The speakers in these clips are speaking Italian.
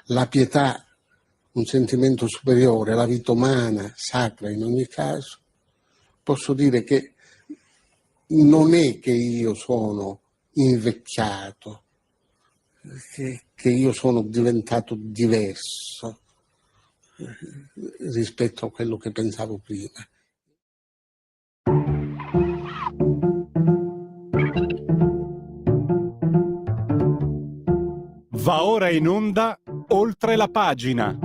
la pietà, un sentimento superiore, la vita umana, sacra in ogni caso, posso dire che non è che io sono invecchiato, che io sono diventato diverso rispetto a quello che pensavo prima. Va ora in onda Oltre la pagina.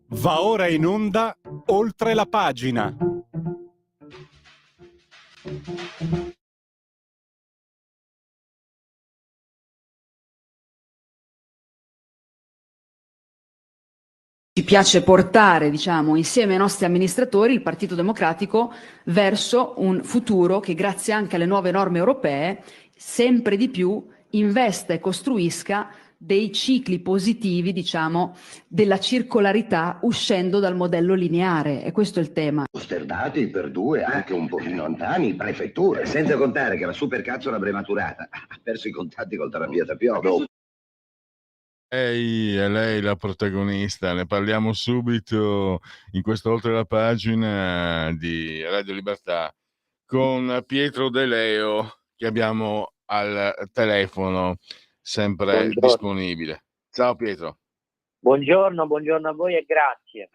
Va ora in onda Oltre la pagina. Ci piace portare, diciamo, insieme ai nostri amministratori il Partito Democratico verso un futuro che, grazie anche alle nuove norme europee, sempre di più investa e costruisca dei cicli positivi, diciamo, della circolarità uscendo dal modello lineare, e questo è il tema. Sterndati per due, anche un pochino lontani, prefetture. Senza contare che la supercazzola prematurata ha perso i contatti col terapia Piovo. È lei la protagonista, ne parliamo subito in questo Oltre la pagina di Radio Libertà con Pietro De Leo che abbiamo al telefono, sempre Buongiorno. disponibile. Ciao Pietro. Buongiorno a voi e grazie.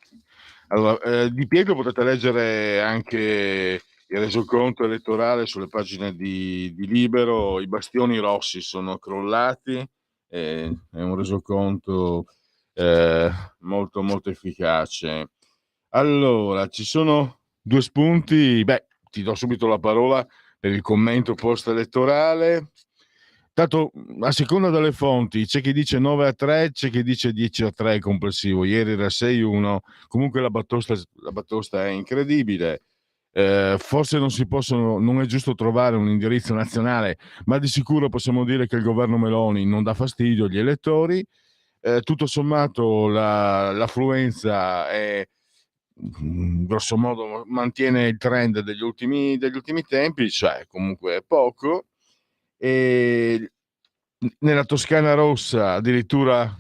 Allora, di Pietro potete leggere anche il resoconto elettorale sulle pagine di Libero. I bastioni rossi sono crollati, è un resoconto molto molto efficace. Allora, ci sono due spunti. Ti do subito la parola per il commento post elettorale. Tanto, a seconda delle fonti, c'è chi dice 9-3, c'è chi dice 10-3 complessivo. Ieri era 6-1. Comunque la batosta è incredibile. Forse non è giusto trovare un indirizzo nazionale, ma di sicuro possiamo dire che il governo Meloni non dà fastidio agli elettori. Tutto sommato l'affluenza è, grosso modo, mantiene il trend degli ultimi tempi, cioè comunque è poco. E nella Toscana rossa, addirittura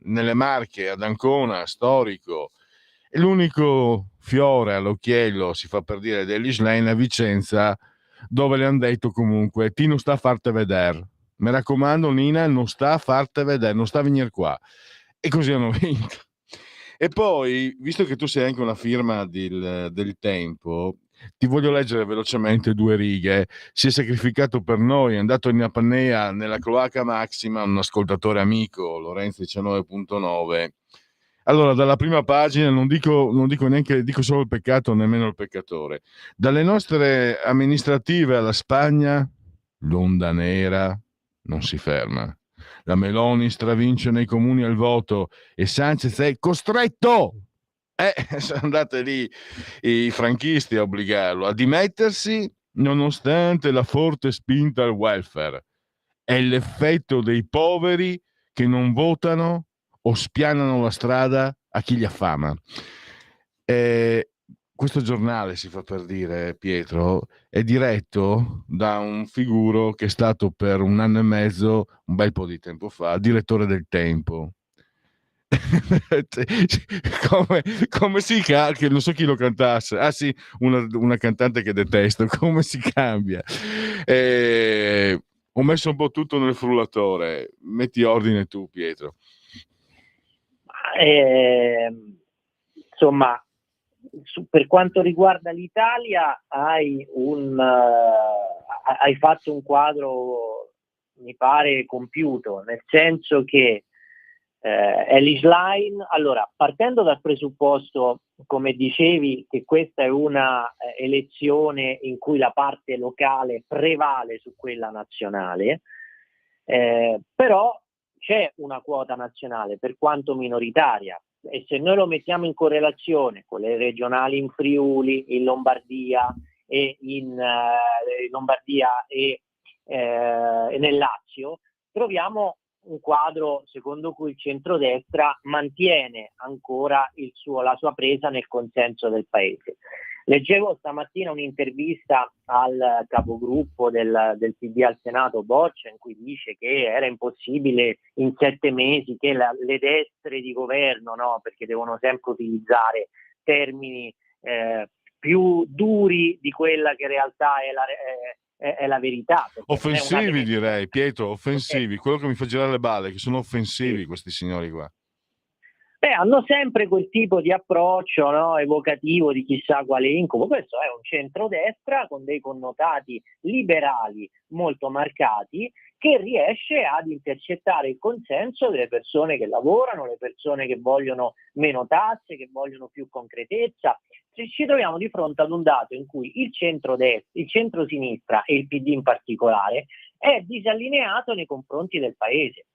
nelle Marche, ad Ancona, storico, e l'unico fiore all'occhiello, si fa per dire, dell'Isle Lane a Vicenza, dove le hanno detto comunque ti non sta a farti vedere, mi raccomando Nina, non sta a farti vedere, non sta a venire qua, e così hanno vinto. E poi, visto che tu sei anche una firma del Tempo, ti voglio leggere velocemente due righe. Si è sacrificato per noi, è andato in apnea nella cloaca maxima un ascoltatore amico, Lorenzo 19.9. Allora, dalla prima pagina non dico neanche, dico solo il peccato, nemmeno il peccatore. Dalle nostre amministrative alla Spagna, l'onda nera non si ferma. La Meloni stravince nei comuni al voto e Sanchez è costretto. Sono andate lì i franchisti a obbligarlo a dimettersi nonostante la forte spinta al welfare. È l'effetto dei poveri che non votano o spianano la strada a chi li affama. Questo giornale, si fa per dire, Pietro, è diretto da un figuro che è stato per 1 anno e mezzo, un bel po' di tempo fa, direttore del Tempo. come si cambia, non so chi lo cantasse, sì, una cantante che detesto, come si cambia. Ho messo un po' tutto nel frullatore, metti ordine tu Pietro. Insomma, per quanto riguarda l'Italia hai fatto un quadro, mi pare, compiuto, nel senso che Ellis Line, allora, partendo dal presupposto, come dicevi, che questa è una elezione in cui la parte locale prevale su quella nazionale, però c'è una quota nazionale, per quanto minoritaria, e se noi lo mettiamo in correlazione con le regionali in Friuli, in Lombardia e nel Lazio, troviamo un quadro secondo cui il centrodestra mantiene ancora la sua presa nel consenso del paese. Leggevo stamattina un'intervista al capogruppo del PD al Senato, Boccia, in cui dice che era impossibile in 7 mesi che le destre di governo, no, perché devono sempre utilizzare termini più duri di quella che in realtà è la verità. Offensivi, direi, Pietro, offensivi. Quello che mi fa girare le balle, che sono offensivi, sì, questi signori qua. Hanno sempre quel tipo di approccio, no, evocativo di chissà quale incubo. Questo è un centrodestra con dei connotati liberali molto marcati, che riesce ad intercettare il consenso delle persone che lavorano, le persone che vogliono meno tasse, che vogliono più concretezza. Ci troviamo di fronte ad un dato in cui il centrodestra, il centrosinistra e il PD in particolare è disallineato nei confronti del paese,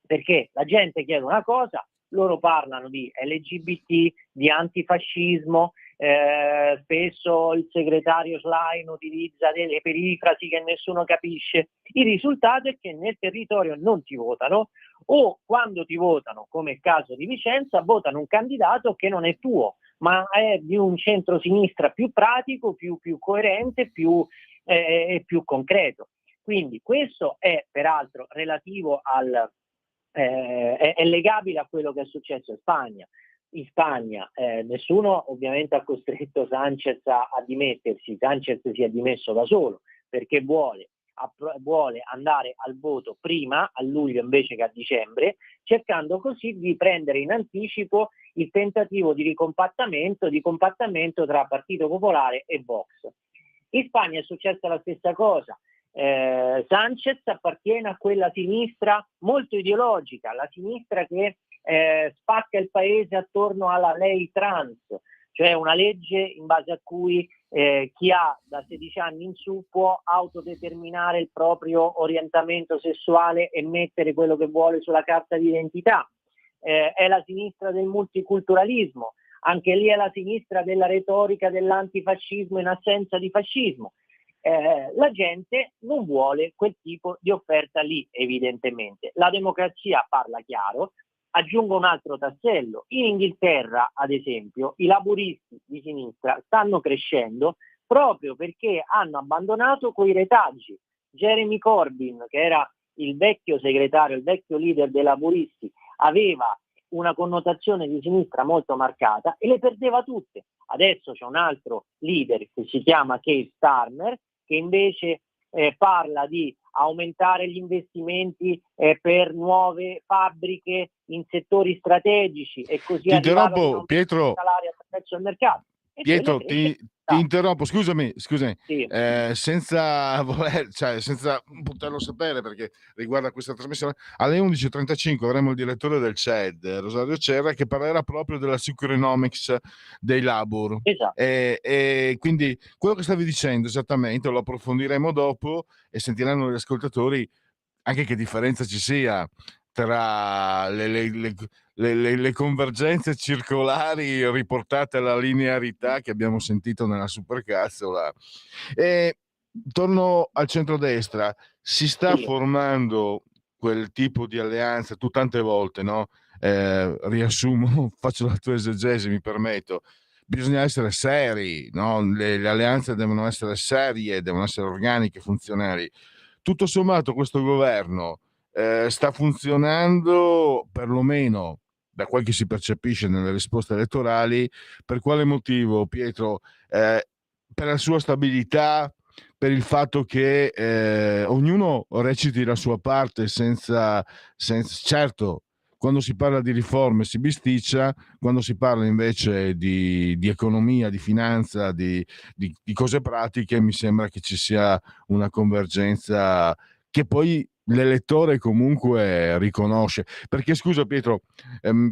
perché la gente chiede una cosa, loro parlano di LGBT, di antifascismo, spesso il segretario Schlein utilizza delle perifrasi che nessuno capisce. Il risultato è che nel territorio non ti votano, o quando ti votano, come il caso di Vicenza, votano un candidato che non è tuo, ma è di un centro-sinistra più pratico, più coerente, più concreto. Quindi questo è peraltro relativo è legabile a quello che è successo in Spagna. In Spagna nessuno ovviamente ha costretto Sanchez a dimettersi. Sanchez si è dimesso da solo perché vuole andare al voto prima, a luglio invece che a dicembre, cercando così di prendere in anticipo il tentativo di compattamento tra Partito Popolare e Vox. In Spagna è successa la stessa cosa. Sanchez appartiene a quella sinistra molto ideologica, la sinistra che spacca il paese attorno alla lei trans, cioè una legge in base a cui chi ha da 16 anni in su può autodeterminare il proprio orientamento sessuale e mettere quello che vuole sulla carta d'identità. È la sinistra del multiculturalismo, anche lì è la sinistra della retorica dell'antifascismo in assenza di fascismo. La gente non vuole quel tipo di offerta lì, evidentemente. La democrazia parla chiaro. Aggiungo un altro tassello. In Inghilterra, ad esempio, i laburisti di sinistra stanno crescendo proprio perché hanno abbandonato quei retaggi. Jeremy Corbyn, che era il vecchio segretario, il vecchio leader dei laburisti, aveva una connotazione di sinistra molto marcata e le perdeva tutte. Adesso c'è un altro leader che si chiama Keir Starmer, che invece parla di aumentare gli investimenti per nuove fabbriche in settori strategici e così arrivare a un Pietro, salari attraverso il mercato. Pietro, ti interrompo, scusami, sì. senza poterlo sapere, perché riguarda questa trasmissione. Alle 11:35 avremo il direttore del CED, Rosario Cerra, che parlerà proprio della Securenomics dei Labor. Esatto. E quindi quello che stavi dicendo esattamente lo approfondiremo dopo e sentiranno gli ascoltatori anche che differenza ci sia tra le convergenze circolari riportate alla linearità che abbiamo sentito nella supercazzola. E torno al centrodestra, si sta formando quel tipo di alleanza. Tu tante volte, no? Riassumo, faccio la tua esegesi, mi permetto. Bisogna essere seri, no? Le alleanze devono essere serie, devono essere organiche, funzionali. Tutto sommato questo governo sta funzionando, perlomeno da quel che si percepisce nelle risposte elettorali. Per quale motivo, Pietro? Per la sua stabilità, per il fatto che ognuno reciti la sua parte senza certo, quando si parla di riforme si bisticcia, quando si parla invece di economia, di finanza, di cose pratiche, mi sembra che ci sia una convergenza che poi l'elettore comunque riconosce. Perché scusa Pietro,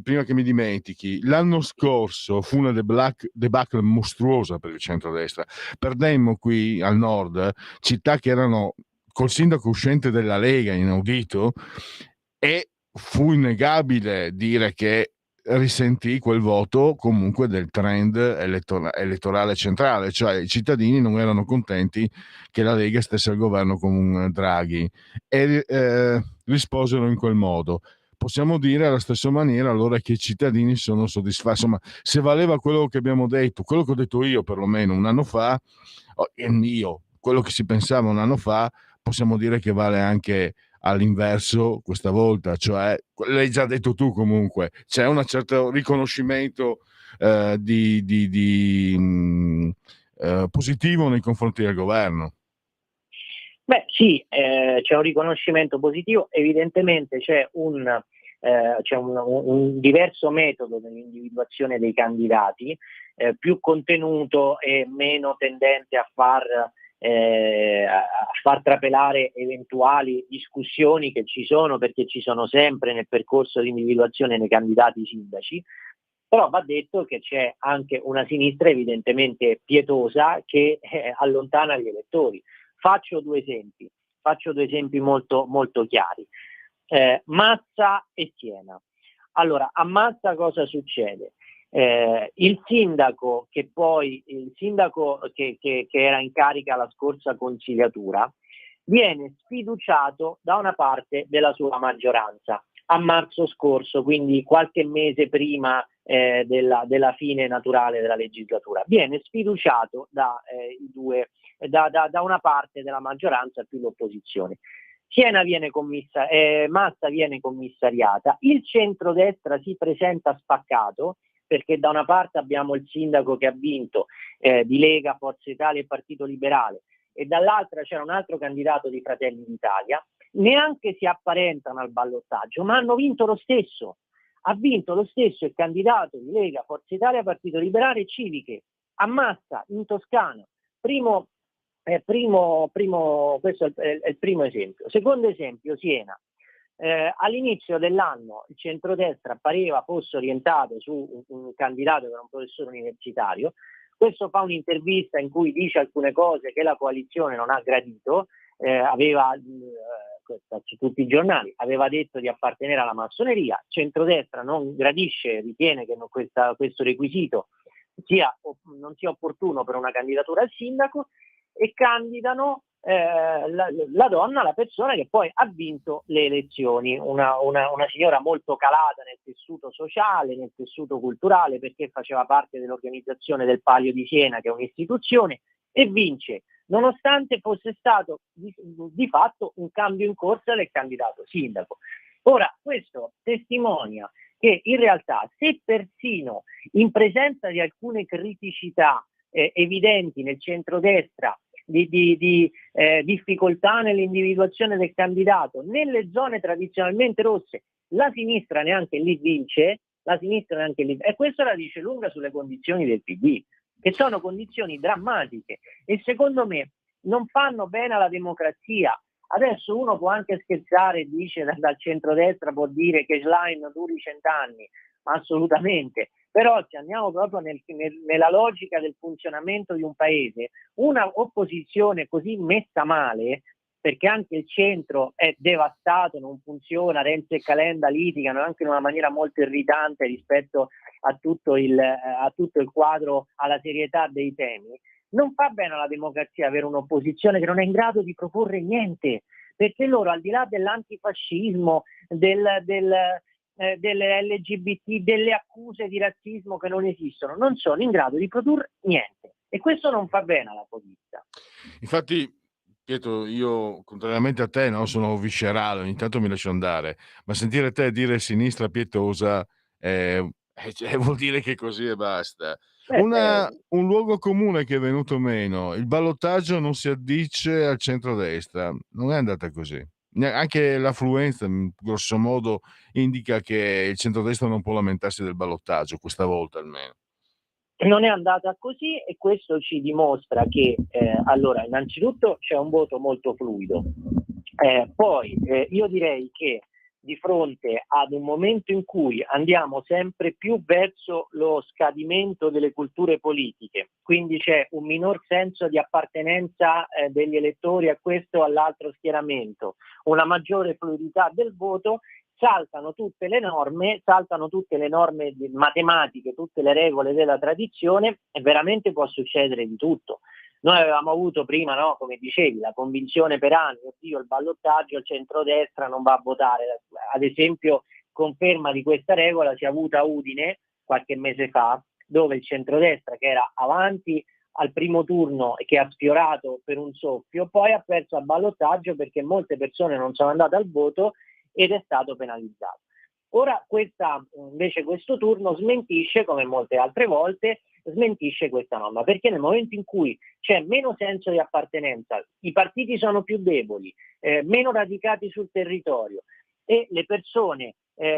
prima che mi dimentichi, l'anno scorso fu una debacle mostruosa per il centrodestra. Perdemmo qui al nord città che erano col sindaco uscente della Lega, inaudito, e fu innegabile dire che risentì quel voto comunque del trend elettorale centrale, cioè i cittadini non erano contenti che la Lega stesse al governo con Draghi e risposero in quel modo. possiamo dire alla stessa maniera allora che i cittadini sono soddisfatti. Insomma, se valeva quello che abbiamo detto, quello che ho detto io perlomeno un anno fa, quello che si pensava un anno fa, possiamo dire che vale anche all'inverso questa volta, cioè l'hai già detto tu comunque, c'è un certo riconoscimento positivo nei confronti del governo. Beh sì, c'è un riconoscimento positivo, evidentemente c'è un diverso metodo nell'individuazione dei candidati, più contenuto e meno tendente a far trapelare eventuali discussioni che ci sono, perché ci sono sempre nel percorso di individuazione dei candidati sindaci. Però va detto che c'è anche una sinistra evidentemente pietosa che allontana gli elettori. Faccio due esempi molto, molto chiari. Massa e Siena. Allora, a Massa cosa succede? Il sindaco che era in carica alla scorsa consigliatura viene sfiduciato da una parte della sua maggioranza a marzo scorso, quindi qualche mese prima della fine naturale della legislatura. Viene sfiduciato da una parte della maggioranza più l'opposizione. Massa viene commissariata, il centrodestra si presenta spaccato, perché da una parte abbiamo il sindaco che ha vinto di Lega, Forza Italia e Partito Liberale, e dall'altra c'era un altro candidato di Fratelli d'Italia, neanche si apparentano al ballottaggio, ma hanno vinto lo stesso. Ha vinto lo stesso il candidato di Lega, Forza Italia, Partito Liberale e Civiche, a Massa, in Toscana. Questo è il primo esempio. Secondo esempio, Siena. All'inizio dell'anno il centrodestra pareva fosse orientato su un candidato che era un professore universitario. Questo fa un'intervista in cui dice alcune cose che la coalizione non ha gradito, su tutti i giornali, aveva detto di appartenere alla massoneria, centrodestra non gradisce, ritiene che questo requisito non sia opportuno per una candidatura al sindaco, e candidano la donna, la persona che poi ha vinto le elezioni, una signora molto calata nel tessuto sociale, nel tessuto culturale, perché faceva parte dell'organizzazione del Palio di Siena, che è un'istituzione, e vince, nonostante fosse stato di fatto un cambio in corsa del candidato sindaco. Ora, questo testimonia che in realtà, se persino in presenza di alcune criticità evidenti nel centrodestra, di difficoltà nell'individuazione del candidato, nelle zone tradizionalmente rosse, la sinistra neanche lì vince, e questo la dice lunga sulle condizioni del PD, che sono condizioni drammatiche e secondo me non fanno bene alla democrazia. Adesso uno può anche scherzare e dice dal centrodestra può dire che Schlein duri 100 anni, assolutamente, però se andiamo proprio nella logica del funzionamento di un paese, una opposizione così messa male, perché anche il centro è devastato, non funziona, Renzi e Calenda litigano anche in una maniera molto irritante rispetto a tutto il quadro, alla serietà dei temi. Non fa bene alla democrazia avere un'opposizione che non è in grado di proporre niente, perché loro, al di là dell'antifascismo, delle LGBT, delle accuse di razzismo che non esistono, non sono in grado di produrre niente, e questo non fa bene alla politica. Infatti, Pietro, io contrariamente a te, no, sono viscerale, ogni tanto mi lascio andare, ma sentire te dire sinistra pietosa vuol dire che così e basta. Un luogo comune che è venuto meno: il ballottaggio non si addice al centrodestra, non è andata così. Anche l'affluenza, grosso modo, indica che il centrodestra non può lamentarsi del ballottaggio, questa volta almeno. Non è andata così, e questo ci dimostra che allora innanzitutto c'è un voto molto fluido, poi io direi che di fronte ad un momento in cui andiamo sempre più verso lo scadimento delle culture politiche, quindi c'è un minor senso di appartenenza degli elettori a questo o all'altro schieramento, una maggiore fluidità del voto, saltano tutte le norme matematiche, tutte le regole della tradizione, e veramente può succedere di tutto. Noi avevamo avuto prima, no, come dicevi, la convinzione per anni, oddio, il ballottaggio, il centrodestra non va a votare. Ad esempio conferma di questa regola si è avuta a Udine qualche mese fa, dove il centrodestra, che era avanti al primo turno e che ha sfiorato per un soffio, poi ha perso al ballottaggio perché molte persone non sono andate al voto ed è stato penalizzato. Ora invece questo turno smentisce, come molte altre volte, smentisce questa norma, perché nel momento in cui c'è meno senso di appartenenza, i partiti sono più deboli, meno radicati sul territorio e le persone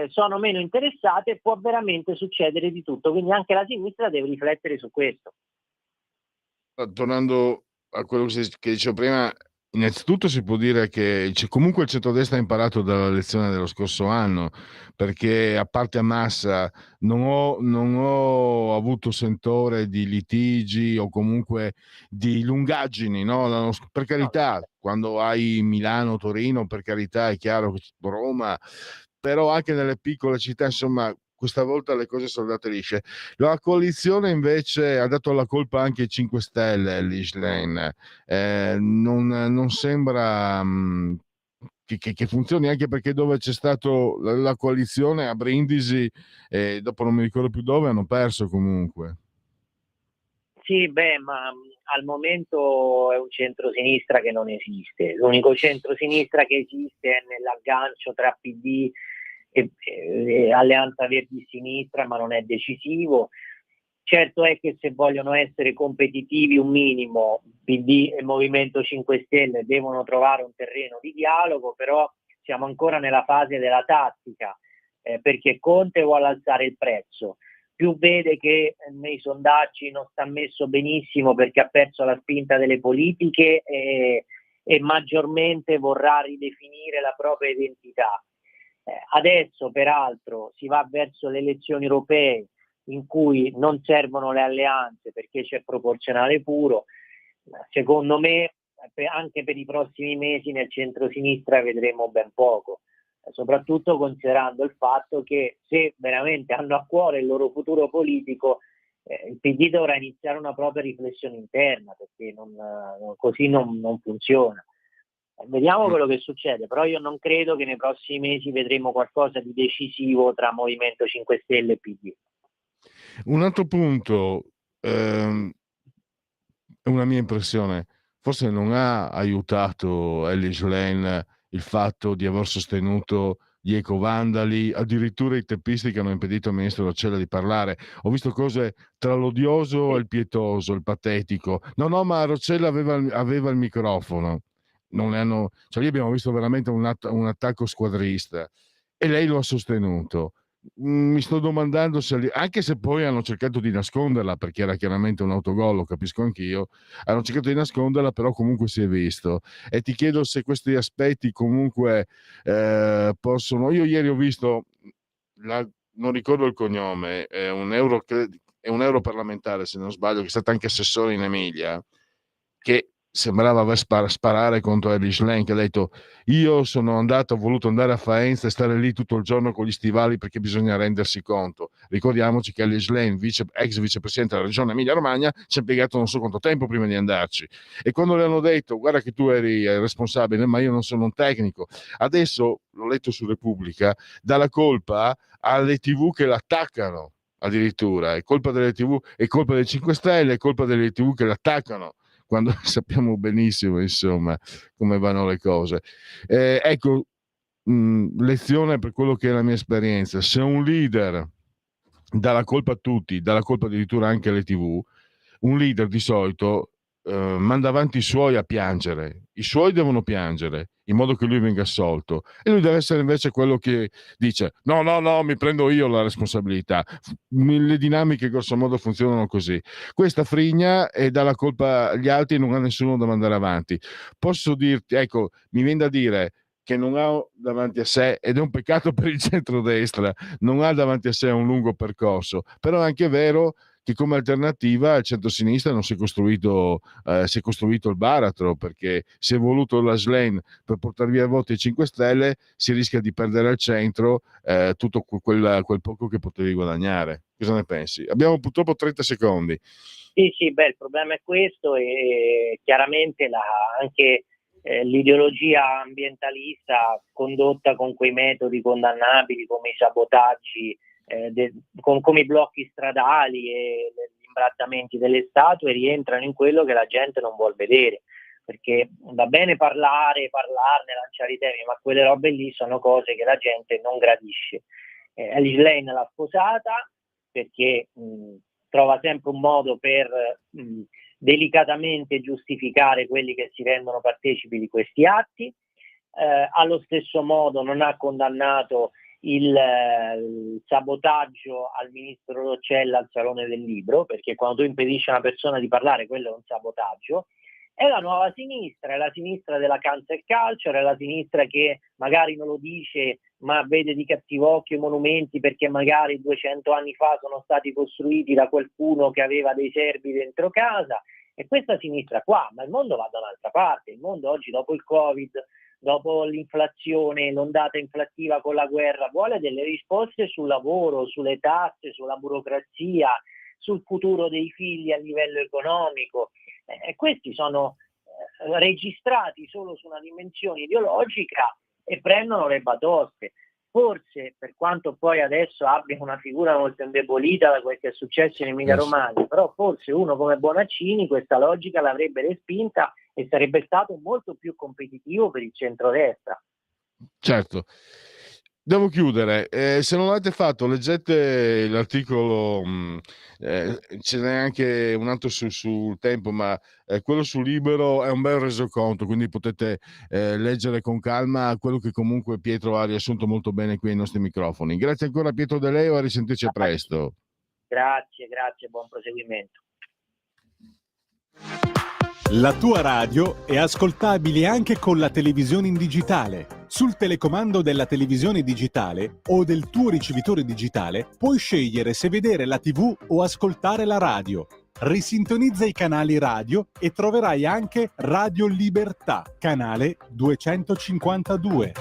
sono meno interessate, può veramente succedere di tutto. Quindi anche la sinistra deve riflettere su questo. Tornando a quello che dicevo prima, innanzitutto si può dire che comunque il centrodestra ha imparato dalla lezione dello scorso anno, perché a parte Massa non ho avuto sentore di litigi o comunque di lungaggini, no? Per carità, quando hai Milano, Torino, per carità, è chiaro che Roma, però anche nelle piccole città, insomma, questa volta le cose sono andate lisce. La coalizione invece ha dato la colpa anche ai 5 Stelle, Lane. Non sembra che funzioni, anche perché dove c'è stata la coalizione a Brindisi, dopo non mi ricordo più dove, hanno perso comunque. Sì, ma al momento è un centrosinistra che non esiste. L'unico centrosinistra che esiste è nell'aggancio tra PD e Alleanza Verdi Sinistra, ma non è decisivo. Certo è che se vogliono essere competitivi un minimo, PD e Movimento 5 Stelle devono trovare un terreno di dialogo, però siamo ancora nella fase della tattica, perché Conte vuole alzare il prezzo. Più vede che nei sondaggi non sta messo benissimo perché ha perso la spinta delle politiche e maggiormente vorrà ridefinire la propria identità. Adesso peraltro si va verso le elezioni europee in cui non servono le alleanze perché c'è proporzionale puro. Secondo me anche per i prossimi mesi nel centro-sinistra vedremo ben poco, soprattutto considerando il fatto che se veramente hanno a cuore il loro futuro politico, il PD dovrà iniziare una propria riflessione interna, perché così non funziona. Vediamo quello che succede, però io non credo che nei prossimi mesi vedremo qualcosa di decisivo tra Movimento 5 Stelle e PD. Un altro punto, è una mia impressione, forse non ha aiutato Elly Schlein il fatto di aver sostenuto gli ecovandali, addirittura i teppisti che hanno impedito al ministro Roccella di parlare. Ho visto cose tra l'odioso e il pietoso, il patetico. No, ma Roccella aveva il microfono. Non ne hanno, cioè lì abbiamo visto veramente un attacco squadrista e lei lo ha sostenuto. Mi sto domandando se, anche se poi hanno cercato di nasconderla perché era chiaramente un autogol, lo capisco anch'io, hanno cercato di nasconderla, però comunque si è visto. E ti chiedo se questi aspetti comunque possono. Io ieri ho visto, non ricordo il cognome, è un europarlamentare se non sbaglio, che è stato anche assessore in Emilia, che sembrava aver sparare contro Elly Schlein, che ha detto: io ho voluto andare a Faenza e stare lì tutto il giorno con gli stivali perché bisogna rendersi conto. Ricordiamoci che Elly Schlein, ex vicepresidente della regione Emilia Romagna, ci ha impiegato non so quanto tempo prima di andarci, e quando le hanno detto: guarda che tu eri responsabile, ma io non sono un tecnico, adesso l'ho letto su Repubblica, dà la colpa alle TV che l'attaccano. Addirittura è colpa delle TV, è colpa dei 5 Stelle, è colpa delle TV che l'attaccano, quando sappiamo benissimo, insomma, come vanno le cose. Ecco, lezione per quello che è la mia esperienza: se un leader dà la colpa a tutti, dà la colpa addirittura anche alle TV, un leader di solito manda avanti i suoi a piangere, i suoi devono piangere in modo che lui venga assolto, e lui deve essere invece quello che dice: no, mi prendo io la responsabilità. Le dinamiche grosso modo funzionano così. Questa frigna e dà la colpa agli altri, non ha nessuno da mandare avanti. Posso dirti, ecco, mi viene da dire che non ha davanti a sé, ed è un peccato per il centrodestra, non ha davanti a sé un lungo percorso, però è anche vero che come alternativa al centro-sinistra non si è costruito il baratro, perché si è voluto la Schlein per portare via voti ai 5 Stelle, si rischia di perdere al centro tutto quel poco che potevi guadagnare. Cosa ne pensi? Abbiamo purtroppo 30 secondi. Sì, il problema è questo, e chiaramente anche l'ideologia ambientalista condotta con quei metodi condannabili come i sabotaggi, come i blocchi stradali e gli imbrattamenti delle statue rientrano in quello che la gente non vuol vedere, perché va bene parlarne, lanciare i temi, ma quelle robe lì sono cose che la gente non gradisce. Alice Lane l'ha sposata perché trova sempre un modo per delicatamente giustificare quelli che si rendono partecipi di questi atti. Allo stesso modo non ha condannato il sabotaggio al ministro Roccella al Salone del Libro, perché quando tu impedisci a una persona di parlare, quello è un sabotaggio. È la nuova sinistra, è la sinistra della cancel culture, è la sinistra che magari non lo dice ma vede di cattivo occhio i monumenti perché magari 200 anni fa sono stati costruiti da qualcuno che aveva dei serbi dentro casa. E questa sinistra qua, ma il mondo va da un'altra parte. Il mondo oggi, dopo il Covid, dopo l'inflazione, l'ondata inflattiva con la guerra, vuole delle risposte sul lavoro, sulle tasse, sulla burocrazia, sul futuro dei figli a livello economico. Questi sono registrati solo su una dimensione ideologica e prendono le batoste. Forse, per quanto poi adesso abbia una figura molto indebolita da quel che è successo in Emilia Romagna, però forse uno come Bonaccini questa logica l'avrebbe respinta e sarebbe stato molto più competitivo per il centrodestra. Certo. Devo chiudere. Se non l'avete fatto, leggete l'articolo, ce n'è anche un altro sul Tempo, ma quello su Libero è un bel resoconto, quindi potete leggere con calma quello che comunque Pietro ha riassunto molto bene qui ai nostri microfoni. Grazie ancora Pietro De Leo, a risentirci presto. Grazie, buon proseguimento. La tua radio è ascoltabile anche con la televisione in digitale. Sul telecomando della televisione digitale o del tuo ricevitore digitale puoi scegliere se vedere la TV o ascoltare la radio. Risintonizza i canali radio e troverai anche Radio Libertà, canale 252.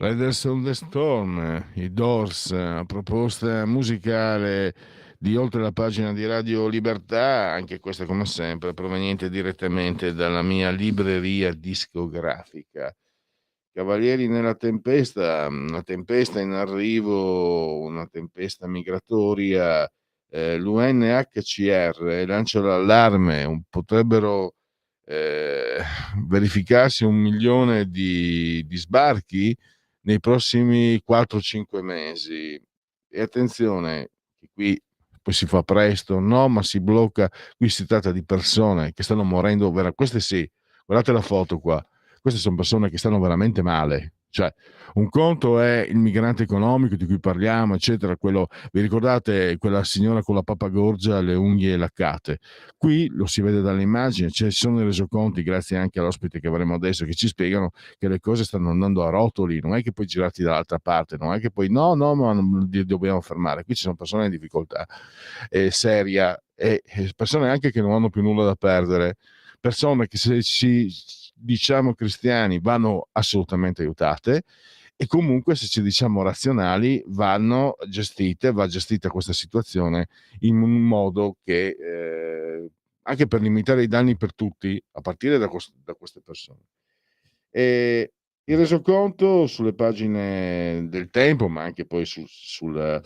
Riders on the Storm, i Doors, proposta musicale di Oltre la pagina di Radio Libertà, anche questa come sempre proveniente direttamente dalla mia libreria discografica. Cavalieri nella tempesta, una tempesta in arrivo, una tempesta migratoria, l'UNHCR lancia l'allarme, potrebbero verificarsi 1 milione di sbarchi nei prossimi 4-5 mesi. E attenzione, che qui poi si fa presto, no, ma si blocca, qui si tratta di persone che stanno morendo, queste sì, guardate la foto qua, queste sono persone che stanno veramente male. Cioè, un conto è il migrante economico di cui parliamo, eccetera, quello, vi ricordate quella signora con la pappagorgia, le unghie laccate? Qui lo si vede dalle immagini, ci sono i resoconti, grazie anche all'ospite che avremo adesso, che ci spiegano che le cose stanno andando a rotoli, non è che poi girati dall'altra parte, non è che poi no, ma non dobbiamo fermare. Qui ci sono persone in difficoltà seria e persone anche che non hanno più nulla da perdere, persone che se ci diciamo cristiani vanno assolutamente aiutate, e comunque se ci diciamo razionali va gestita questa situazione in un modo che anche per limitare i danni per tutti, a partire da queste persone. E il resoconto sulle pagine del Tempo, ma anche poi sul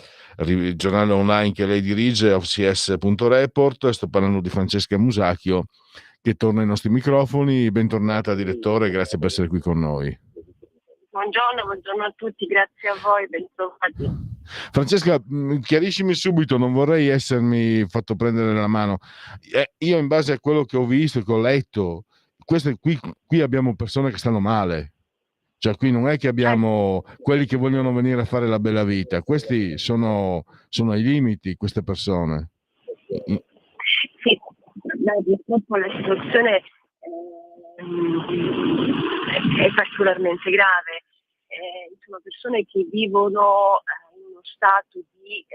giornale online che lei dirige, OCS.report. Sto parlando di Francesca Musacchio, che torna ai nostri microfoni. Bentornata, direttore, grazie per essere qui con noi. Buongiorno a tutti, grazie a voi, bentrovati. Francesca, chiariscimi subito, non vorrei essermi fatto prendere la mano. Io, in base a quello che ho visto e che ho letto, qui abbiamo persone che stanno male. Cioè, qui non è che abbiamo quelli che vogliono venire a fare la bella vita, questi sono ai limiti, queste persone. Sì, purtroppo la situazione è particolarmente grave. Sono persone che vivono in uno stato di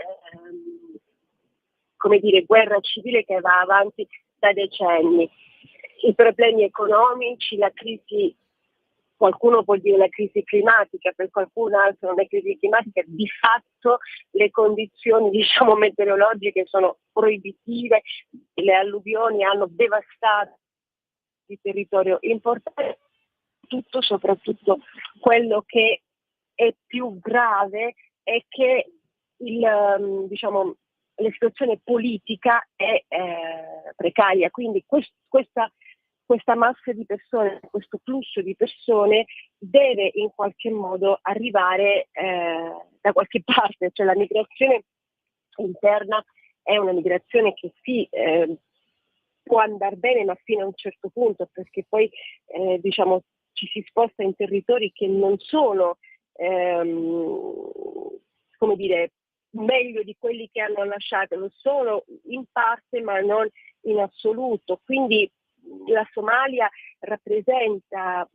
guerra civile che va avanti da decenni. I problemi economici, la crisi, qualcuno può dire la crisi climatica, per qualcun altro non è crisi climatica, di fatto le condizioni meteorologiche sono proibitive, le alluvioni hanno devastato il territorio importante, soprattutto quello che è più grave è che la situazione politica è precaria, quindi questa massa di persone, questo flusso di persone deve in qualche modo arrivare da qualche parte, cioè la migrazione interna è una migrazione che sì, può andare bene, ma fino a un certo punto, perché poi ci si sposta in territori che non sono meglio di quelli che hanno lasciato, lo sono in parte ma non in assoluto. Quindi la Somalia rappresenta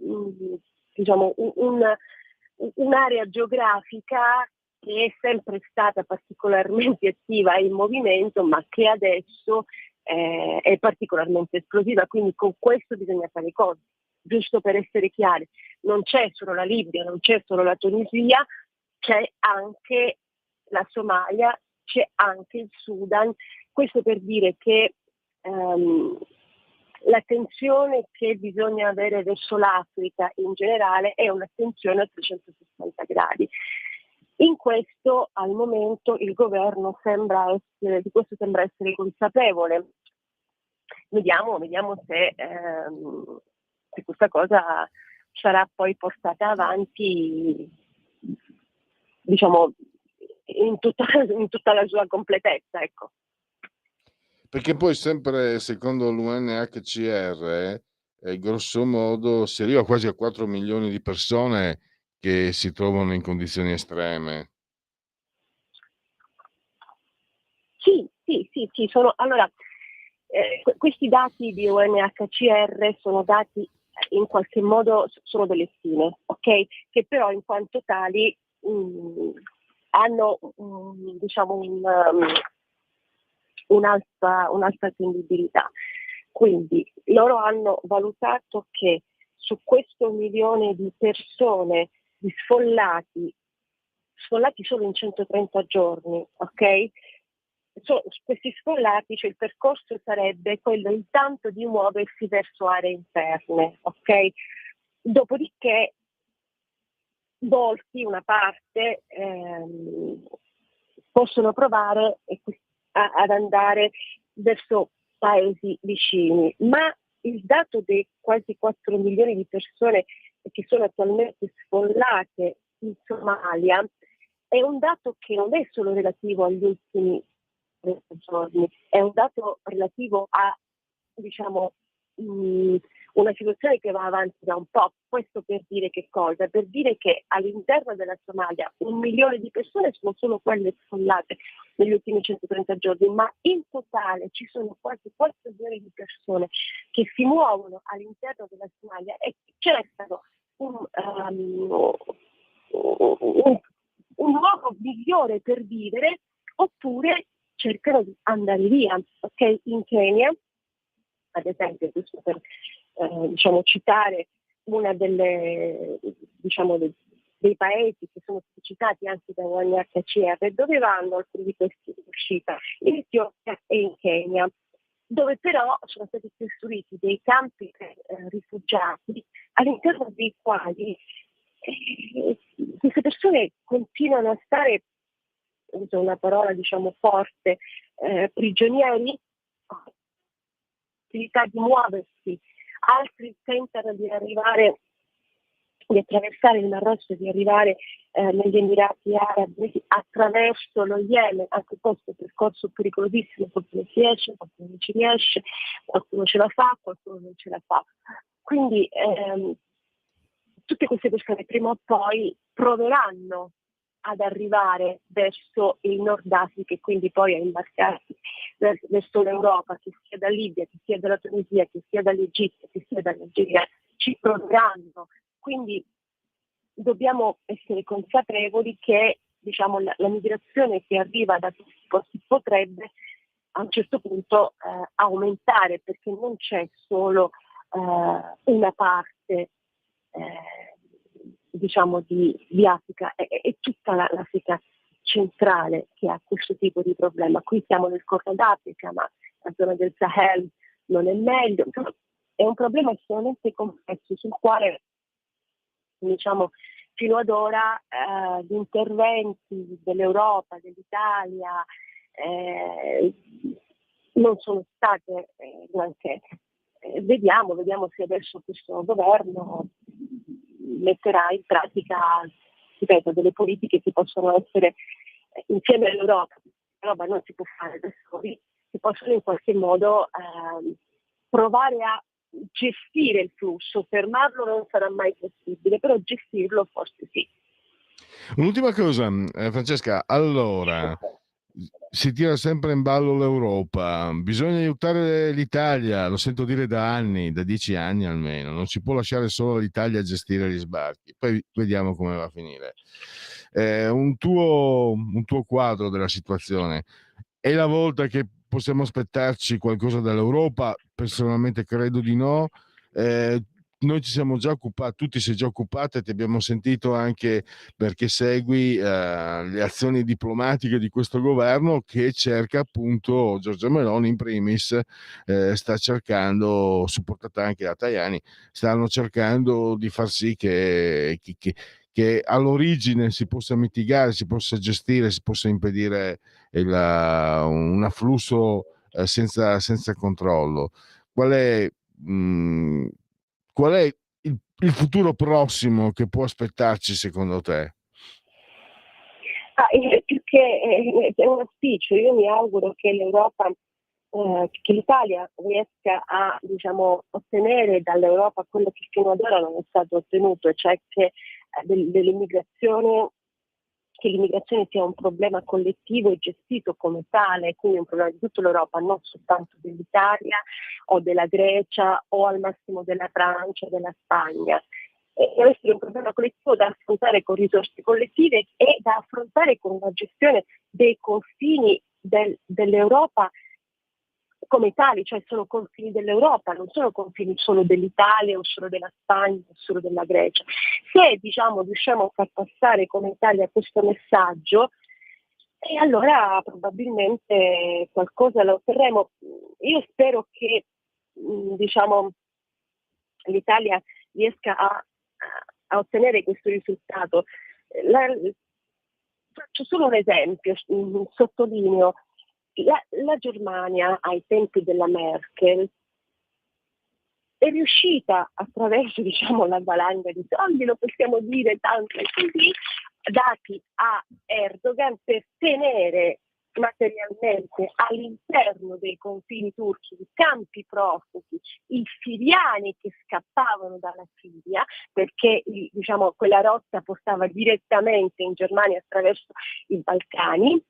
un'area geografica che è sempre stata particolarmente attiva in movimento, ma che adesso è particolarmente esplosiva, quindi con questo bisogna fare i conti. Giusto per essere chiari, non c'è solo la Libia, non c'è solo la Tunisia, c'è anche la Somalia, c'è anche il Sudan. Questo per dire che l'attenzione che bisogna avere verso l'Africa in generale è un'attenzione a 360 gradi. In questo al momento il governo sembra essere consapevole. Vediamo se questa cosa sarà poi portata avanti in tutta la sua completezza, ecco. Perché poi sempre secondo l'UNHCR grosso modo si arriva quasi a 4 milioni di persone che si trovano in condizioni estreme. Sì, allora questi dati di UNHCR sono dati in qualche modo, sono delle stime, ok? Che però in quanto tali hanno un'alta attendibilità. Quindi loro hanno valutato che su questo milione di persone di sfollati solo in 130 giorni, ok? Questi sfollati, cioè il percorso sarebbe quello intanto di muoversi verso aree interne, ok? Dopodiché molti, una parte, possono provare ad andare verso paesi vicini, ma il dato dei quasi 4 milioni di persone che sono attualmente sfollate in Somalia è un dato che non è solo relativo agli ultimi 30 giorni, è un dato relativo a, diciamo, una situazione che va avanti da un po'. Questo per dire che cosa? Per dire che all'interno della Somalia 1 milione di persone sono solo quelle sfollate negli ultimi 130 giorni, ma in totale ci sono quasi 4 milioni di persone che si muovono all'interno della Somalia e cercano un luogo migliore per vivere, oppure cercano di andare via. Ok? In Kenya, ad esempio, giusto per citare una dei paesi che sono citati anche da UNHCR, dove vanno alcuni di questi in uscita, in Etiopia e in Kenya, dove però sono stati costruiti dei campi per rifugiati, all'interno dei quali queste persone continuano a stare, uso una parola forte, prigionieri, possibilità di muoversi. Altri tentano di attraversare il Mar Rosso e di arrivare negli Emirati Arabi attraverso lo Yemen. Anche questo è un percorso pericolosissimo, qualcuno ci riesce, qualcuno non ci riesce, qualcuno ce la fa, qualcuno non ce la fa. Quindi tutte queste persone prima o poi proveranno ad arrivare verso il Nord Africa e quindi poi a imbarcarsi verso l'Europa, che sia da Libia, che sia dalla Tunisia, che sia dall'Egitto, che sia dall'Algeria, ci proveranno. Quindi dobbiamo essere consapevoli che la migrazione che arriva da questi posti potrebbe a un certo punto aumentare, perché non c'è solo una parte di Africa, è tutta l'Africa centrale che ha questo tipo di problema. Qui siamo nel Corno d'Africa, ma la zona del Sahel non è meglio. È un problema estremamente complesso sul quale fino ad ora gli interventi dell'Europa, dell'Italia non sono state granché. Vediamo se adesso questo governo metterà in pratica, ripeto, delle politiche che possono essere insieme all'Europa. L'Europa non si può fare da soli, si possono in qualche modo provare a gestire il flusso. Fermarlo non sarà mai possibile, però gestirlo forse sì. Un'ultima cosa, Francesca, allora si tira sempre in ballo l'Europa, bisogna aiutare l'Italia, lo sento dire da anni, da 10 anni almeno, non si può lasciare solo l'Italia a gestire gli sbarchi, poi vediamo come va a finire. Un tuo quadro della situazione, è la volta che possiamo aspettarci qualcosa dall'Europa? Personalmente credo di no. Noi ci siamo già occupati, tu ti sei già occupata e ti abbiamo sentito anche perché segui le azioni diplomatiche di questo governo che cerca, appunto, Giorgia Meloni in primis sta cercando, supportata anche da Tajani, stanno cercando di far sì che all'origine si possa mitigare, si possa gestire, si possa impedire un afflusso senza controllo. Qual è il futuro prossimo che può aspettarci secondo te? Più che è un auspicio, io mi auguro che l'Europa, che l'Italia riesca a ottenere dall'Europa quello che fino ad ora non è stato ottenuto, cioè che che l'immigrazione sia un problema collettivo e gestito come tale, quindi un problema di tutta l'Europa, non soltanto dell'Italia o della Grecia o al massimo della Francia o della Spagna. Deve essere un problema collettivo da affrontare con risorse collettive e da affrontare con una gestione dei confini dell'Europa come tali, cioè sono confini dell'Europa, non sono confini solo dell'Italia o solo della Spagna o solo della Grecia. Se riusciamo a far passare come Italia questo messaggio, e allora probabilmente qualcosa lo otterremo. Io spero che l'Italia riesca a ottenere questo risultato. Faccio solo un esempio, sottolineo. La Germania ai tempi della Merkel è riuscita attraverso la valanga di soldi, lo possiamo dire tanto così, dati a Erdogan per tenere materialmente all'interno dei confini turchi i campi profughi, i siriani che scappavano dalla Siria, perché quella rotta portava direttamente in Germania attraverso i Balcani.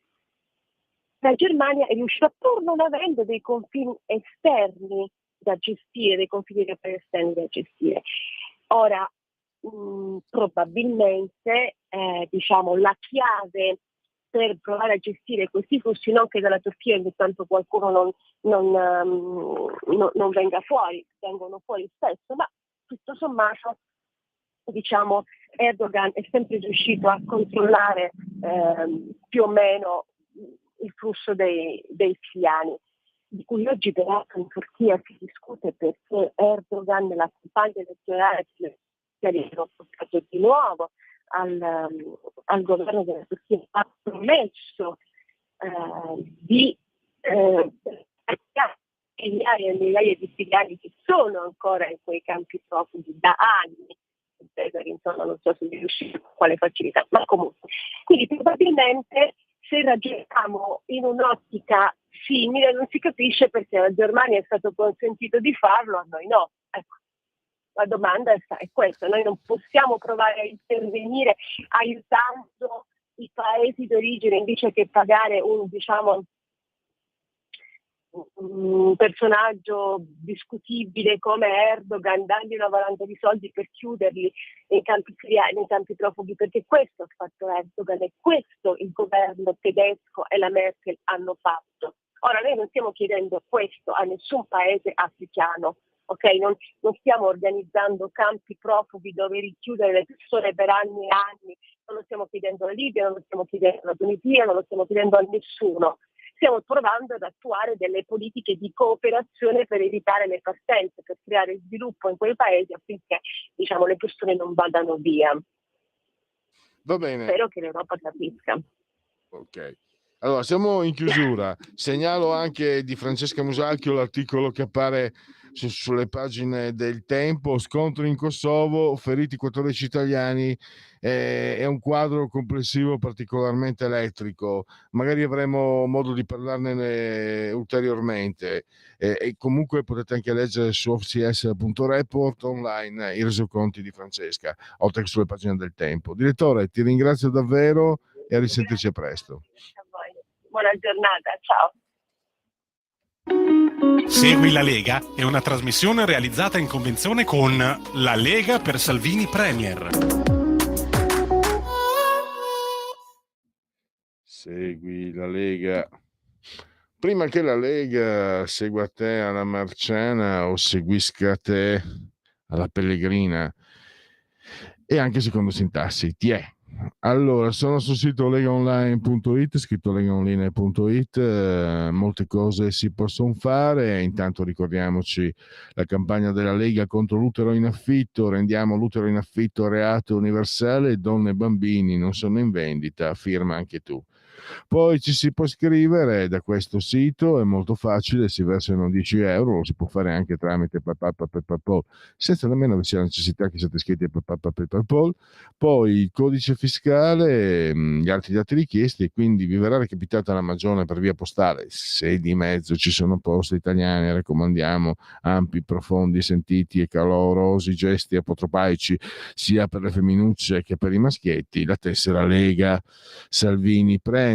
La Germania è riuscita, pur non avendo dei confini esterni da gestire, dei confini esterni da gestire. Ora, probabilmente la chiave per provare a gestire questi flussi, non che dalla Turchia ogni tanto qualcuno non venga fuori, vengono fuori spesso, ma tutto sommato Erdogan è sempre riuscito a controllare più o meno il flusso dei siriani, di cui oggi peraltro in Turchia si discute perché Erdogan nella campagna elettorale si portato di nuovo al governo della Turchia, ha promesso di migliaia e migliaia di siriani che sono ancora in quei campi profughi da anni. Insomma, non so se riuscire con quale facilità, ma comunque. Quindi probabilmente se ragioniamo in un'ottica simile non si capisce perché la Germania è stato consentito di farlo, a noi no. Ecco. La domanda è questa: noi non possiamo provare a intervenire aiutando i paesi d'origine invece che pagare un personaggio discutibile come Erdogan, dargli una valanga di soldi per chiuderli nei campi siriani, nei campi profughi, perché questo ha fatto Erdogan e questo il governo tedesco e la Merkel hanno fatto. Ora noi non stiamo chiedendo questo a nessun paese africano. Ok, non stiamo organizzando campi profughi dove richiudere le persone per anni e anni, non lo stiamo chiedendo alla Libia, non lo stiamo chiedendo alla Tunisia, non lo stiamo chiedendo a nessuno. Stiamo provando ad attuare delle politiche di cooperazione per evitare le partenze, per creare sviluppo in quei paesi affinché le persone non vadano via. Va bene. Spero che l'Europa capisca. Ok. Allora, siamo in chiusura. Segnalo anche di Francesca Musacchio l'articolo che appare sulle pagine del Tempo: scontri in Kosovo, feriti 14 italiani, è un quadro complessivo particolarmente elettrico. Magari avremo modo di parlarne ulteriormente, e comunque potete anche leggere su ofcs.report online i resoconti di Francesca, oltre che sulle pagine del Tempo. Direttore, ti ringrazio davvero e a risentirci presto. Buona giornata, ciao. Segui la Lega è una trasmissione realizzata in convenzione con La Lega per Salvini Premier. Segui la Lega. Prima che la Lega segua te alla Marciana o seguisca te alla Pellegrina, e anche secondo sintassi, ti è. Allora, sono sul sito legaonline.it, scritto legaonline.it, molte cose si possono fare. Intanto ricordiamoci la campagna della Lega contro l'utero in affitto: rendiamo l'utero in affitto reato universale, donne e bambini non sono in vendita, firma anche tu. Poi ci si può iscrivere da questo sito, è molto facile, si versano 10 euro, lo si può fare anche tramite PayPal, senza nemmeno avere la necessità che siate iscritti a PayPal. Poi il codice fiscale, gli altri dati richiesti, e quindi vi verrà recapitata la magione per via postale. Se di mezzo ci sono poste italiane, raccomandiamo ampi, profondi, sentiti e calorosi gesti apotropaici sia per le femminucce che per i maschietti, la tessera Lega Salvini Premier.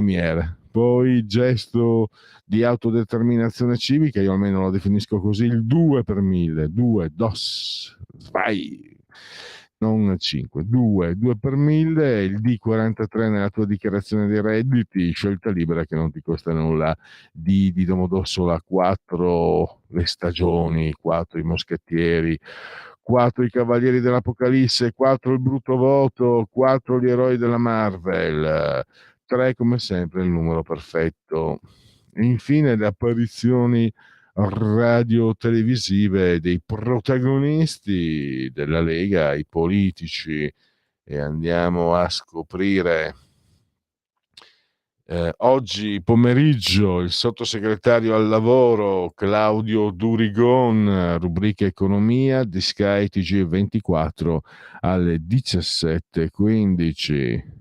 Poi gesto di autodeterminazione civica, io almeno lo definisco così, il 2 per 1000, 2 DOS, vai. non 5, 2 per 1000, il D43 nella tua dichiarazione dei redditi, scelta libera che non ti costa nulla, di Domodossola 4 le stagioni, 4 i moschettieri, 4 i cavalieri dell'Apocalisse, 4 il brutto voto, 4 gli eroi della Marvel, 3 come sempre il numero perfetto. E infine le apparizioni radio-televisive dei protagonisti della Lega, i politici, e andiamo a scoprire oggi pomeriggio il sottosegretario al lavoro Claudio Durigon, rubrica economia di Sky TG24 alle 17:15.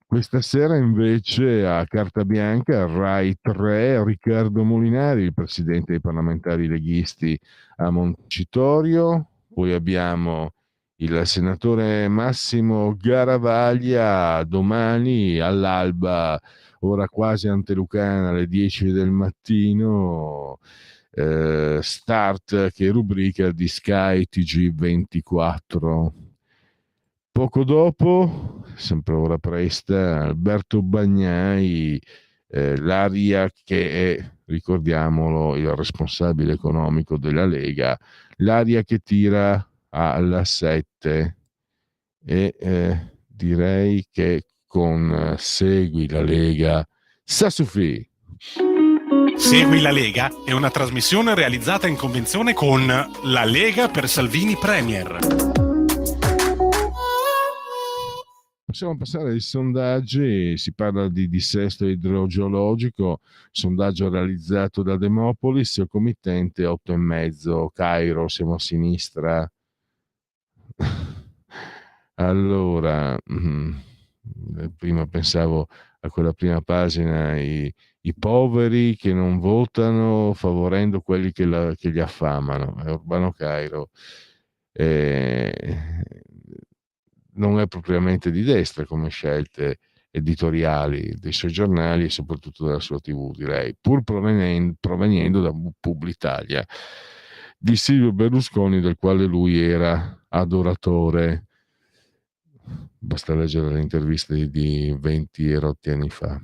Questa sera invece a Carta Bianca, Rai 3, Riccardo Molinari, il presidente dei parlamentari leghisti a Montecitorio. Poi abbiamo il senatore Massimo Garavaglia domani all'alba, ora quasi antelucana, alle 10 del mattino, start che rubrica di Sky TG24. Poco dopo, sempre ora presta, Alberto Bagnai, l'aria che è, ricordiamolo, il responsabile economico della Lega, l'aria che tira alla 7, e direi che con Segui la Lega, Sassufi. Segui la Lega è una trasmissione realizzata in convenzione con La Lega per Salvini Premier. Possiamo passare ai sondaggi. Si parla di dissesto idrogeologico, sondaggio realizzato da Demopolis, committente 8,5, Cairo, siamo a sinistra. Allora, prima pensavo a quella prima pagina, i poveri che non votano favorendo quelli che li affamano, è Urbano Cairo. Non è propriamente di destra come scelte editoriali dei suoi giornali e soprattutto della sua TV, direi, pur proveniendo da Publitalia, di Silvio Berlusconi, del quale lui era adoratore. Basta leggere le interviste di 20 e rotti anni fa.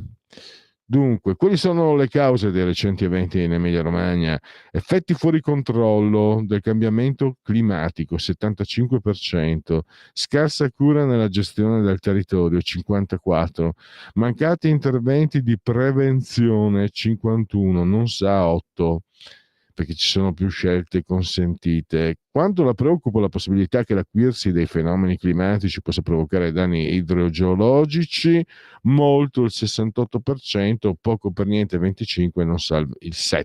Dunque, quali sono le cause dei recenti eventi in Emilia-Romagna? Effetti fuori controllo del cambiamento climatico, 75%, scarsa cura nella gestione del territorio, 54%, mancati interventi di prevenzione, 51%, non sa 8%, perché ci sono più scelte consentite. Quanto la preoccupa la possibilità che l'acuirsi dei fenomeni climatici possa provocare danni idrogeologici? Molto, il 68%, poco per niente, 25%, non sa il 7%.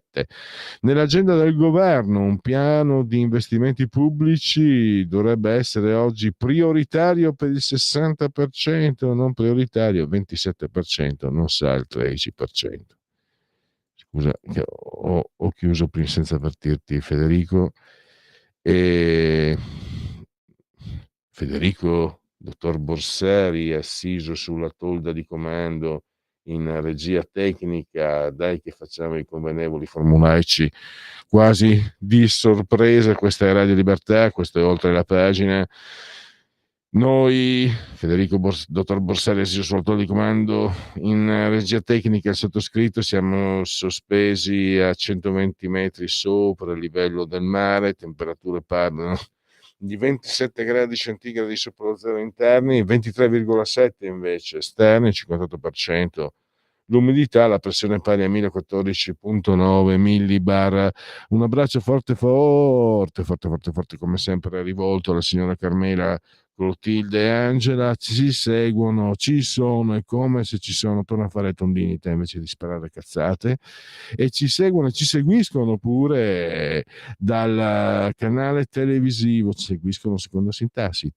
Nell'agenda del governo un piano di investimenti pubblici dovrebbe essere oggi prioritario per il 60%, non prioritario 27%, non sa il 13%. Scusa che ho chiuso prima senza avvertirti, Federico. E Federico, dottor Borsari, assiso sulla tolda di comando in regia tecnica, dai che facciamo i convenevoli formulaici quasi di sorpresa. Questa è Radio Libertà, questo è Oltre la Pagina. Noi, dottor Borsari, assiso sulla tolda di comando in regia tecnica, il sottoscritto, siamo sospesi a 120 metri sopra il livello del mare, temperature parlano di 27 gradi centigradi sopra lo zero interni, 23,7 invece esterni, 58%. L'umidità, la pressione pari a 1014,9 millibar. Un abbraccio forte come sempre rivolto alla signora Carmela, Clotilde e Angela. Ci seguono, ci sono, è come se ci sono, torna a fare tondini te invece di sparare cazzate, e ci seguono e ci seguiscono pure dal canale televisivo, ci seguiscono secondo sintassi,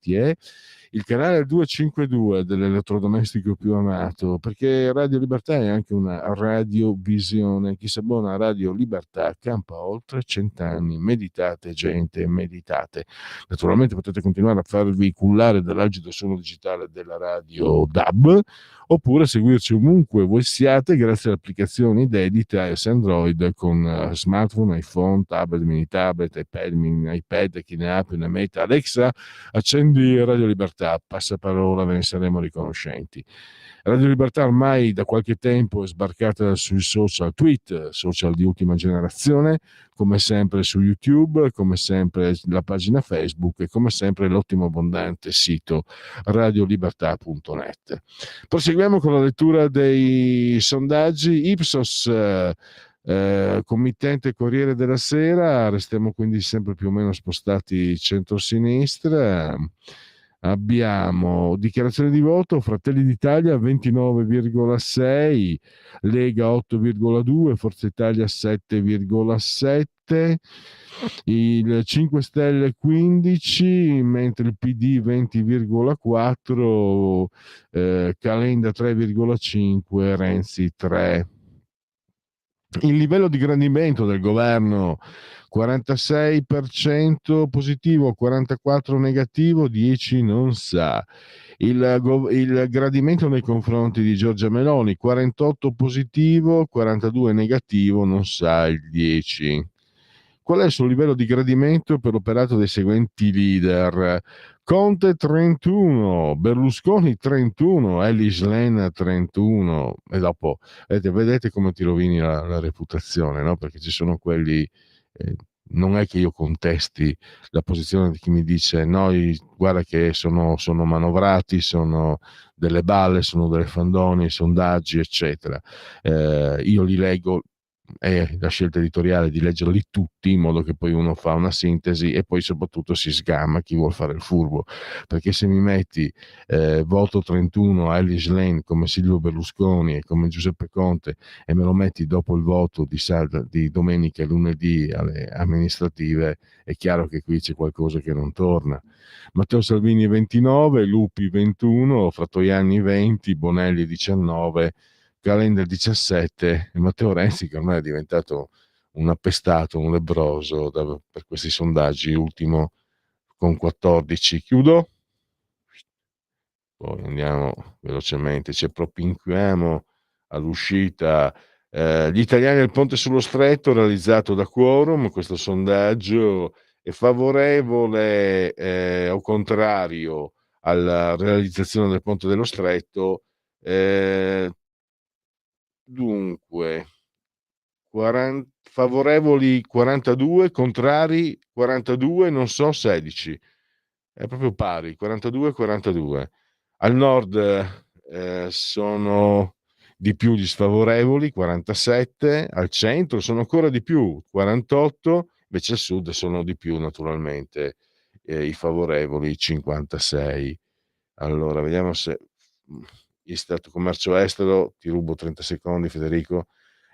il canale 252 dell'elettrodomestico più amato, perché Radio Libertà è anche una radiovisione. Chi si abbona a Radio Libertà campa oltre 100 anni. Meditate, gente, meditate. Naturalmente potete continuare a farvi cullare dall'algido suono digitale della radio DAB, oppure seguirci ovunque voi siate grazie alle applicazioni dedite iOS Android con smartphone, iPhone, tablet, mini tablet, iPad, mini iPad, chi ne ha più ne metta. Alexa, accendi Radio Libertà, passaparola, ve ne saremo riconoscenti. Radio Libertà ormai da qualche tempo è sbarcata sui social tweet, social di ultima generazione, come sempre su YouTube, come sempre la pagina Facebook e come sempre l'ottimo abbondante sito radiolibertà.net. Proseguiamo con la lettura dei sondaggi. Ipsos, committente Corriere della Sera, restiamo quindi sempre più o meno spostati centro-sinistra. Abbiamo dichiarazione di voto: Fratelli d'Italia 29,6, Lega 8,2, Forza Italia 7,7, il 5 Stelle 15, mentre il PD 20,4, Calenda 3,5, Renzi 3. Il livello di gradimento del governo 46% positivo, 44% negativo, 10% non sa. Il gradimento nei confronti di Giorgia Meloni 48% positivo, 42% negativo, non sa il 10%. Qual è il suo livello di gradimento per l'operato dei seguenti leader? Conte 31, Berlusconi 31, Elly Schlein 31, e dopo vedete come ti rovini la reputazione, no? Perché ci sono quelli, non è che io contesti la posizione di chi mi dice noi guarda che sono manovrati, sono delle balle, sono delle fandoni, sondaggi eccetera. Io li leggo, è la scelta editoriale di leggerli tutti in modo che poi uno fa una sintesi e poi soprattutto si sgama chi vuol fare il furbo, perché se mi metti voto 31 a Elly Schlein come Silvio Berlusconi e come Giuseppe Conte e me lo metti dopo il voto di domenica e lunedì alle amministrative, è chiaro che qui c'è qualcosa che non torna. Matteo Salvini 29, Lupi 21, Fratoianni 20, Bonelli 19, Calenda 17 e Matteo Renzi, che ormai è diventato un appestato, un lebbroso per questi sondaggi, ultimo con 14. Chiudo, poi andiamo velocemente, ci propinquiamo all'uscita. Gli italiani al ponte sullo stretto realizzato da Quorum, questo sondaggio è favorevole o contrario alla realizzazione del ponte dello stretto. Dunque, favorevoli 42, contrari 42, non so 16. È proprio pari, 42-42. Al nord sono di più gli sfavorevoli, 47, al centro sono ancora di più, 48, invece al sud sono di più naturalmente i favorevoli, 56. Allora, vediamo se Istat commercio estero, ti rubo 30 secondi Federico.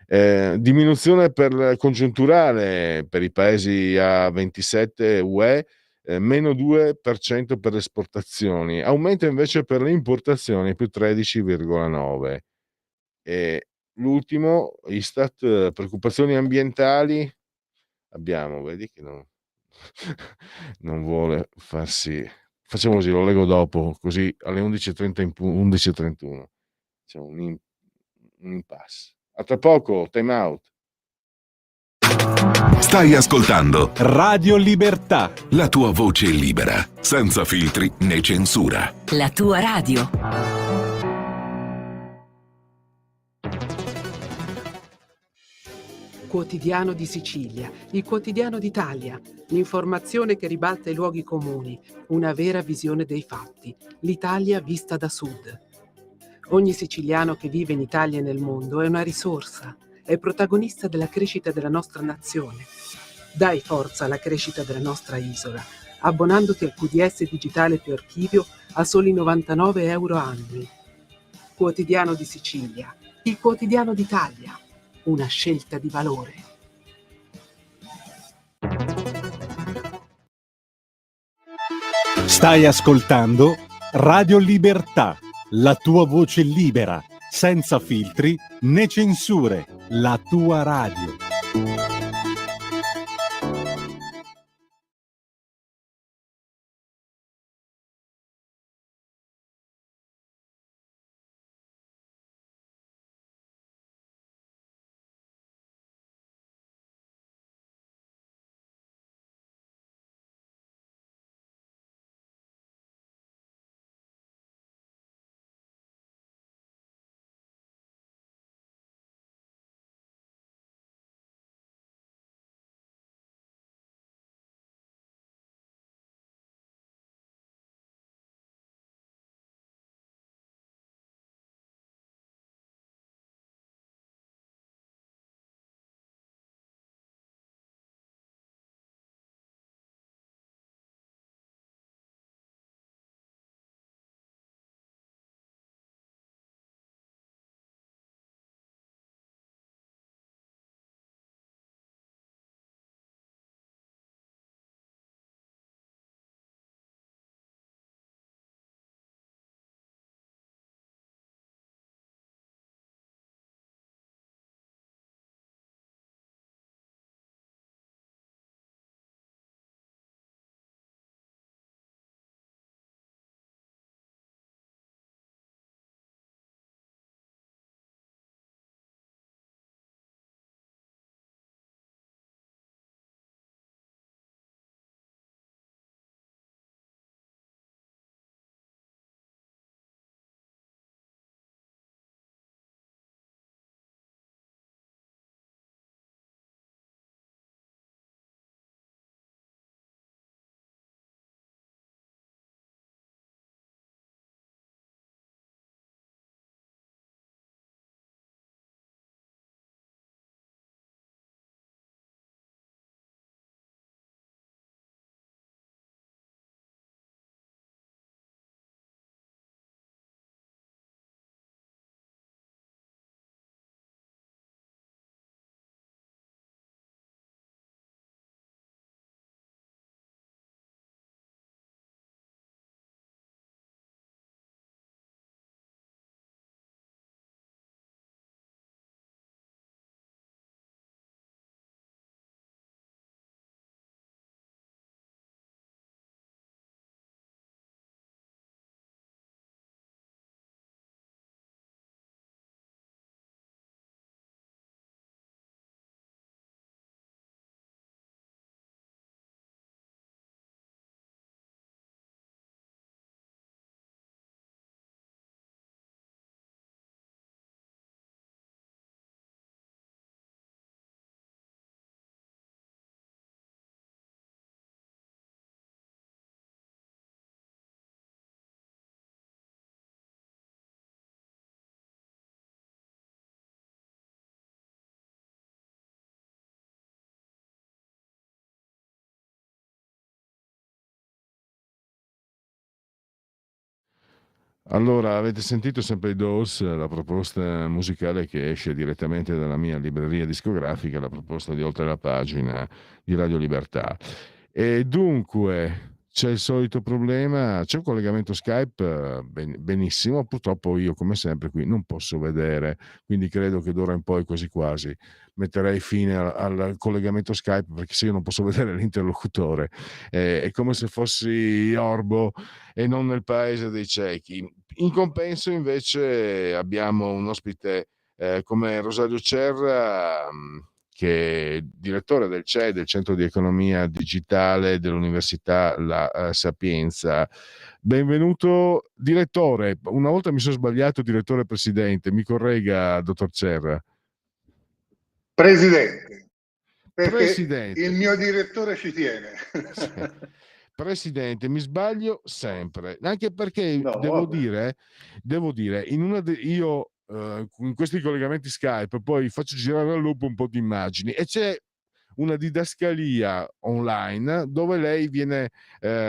Diminuzione congiunturale per i paesi a 27 UE, meno 2% per le esportazioni, aumenta invece per le importazioni più 13,9%. E l'ultimo, Istat, preoccupazioni ambientali, abbiamo, vedi che non vuole farsi. Facciamo così, lo leggo dopo, così alle 11.30 11.31 c'è un impasse. A tra poco, time out. Stai ascoltando Radio Libertà, la tua voce libera, senza filtri né censura. La tua radio. Quotidiano di Sicilia, il quotidiano d'Italia, l'informazione che ribalta i luoghi comuni, una vera visione dei fatti, l'Italia vista da sud. Ogni siciliano che vive in Italia e nel mondo è una risorsa, è protagonista della crescita della nostra nazione. Dai forza alla crescita della nostra isola, abbonandoti al QDS digitale più archivio a soli 99 euro annui. Quotidiano di Sicilia, il quotidiano d'Italia. Una scelta di valore. stai ascoltando Radio Libertà, la tua voce libera, senza filtri né censure, la tua radio. Allora, avete sentito sempre i Doors, la proposta musicale che esce direttamente dalla mia libreria discografica, la proposta di Oltre la pagina di Radio Libertà. E dunque, c'è il solito problema, c'è un collegamento Skype, benissimo, purtroppo io come sempre qui non posso vedere, quindi credo che d'ora in poi quasi quasi metterei fine al collegamento Skype, perché se io non posso vedere l'interlocutore è come se fossi orbo e non nel paese dei ciechi. In compenso invece abbiamo un ospite come Rosario Cerra, che è direttore del CED, del Centro di Economia Digitale dell'Università La Sapienza. Benvenuto direttore, una volta mi sono sbagliato direttore presidente, mi corregga dottor Cerra. Presidente, perché Presidente. il mio direttore ci tiene. Sì. Presidente, mi sbaglio sempre, anche perché No, devo vabbè. dire, io in questi collegamenti Skype poi faccio girare al loop un po' di immagini e c'è una didascalia online dove lei viene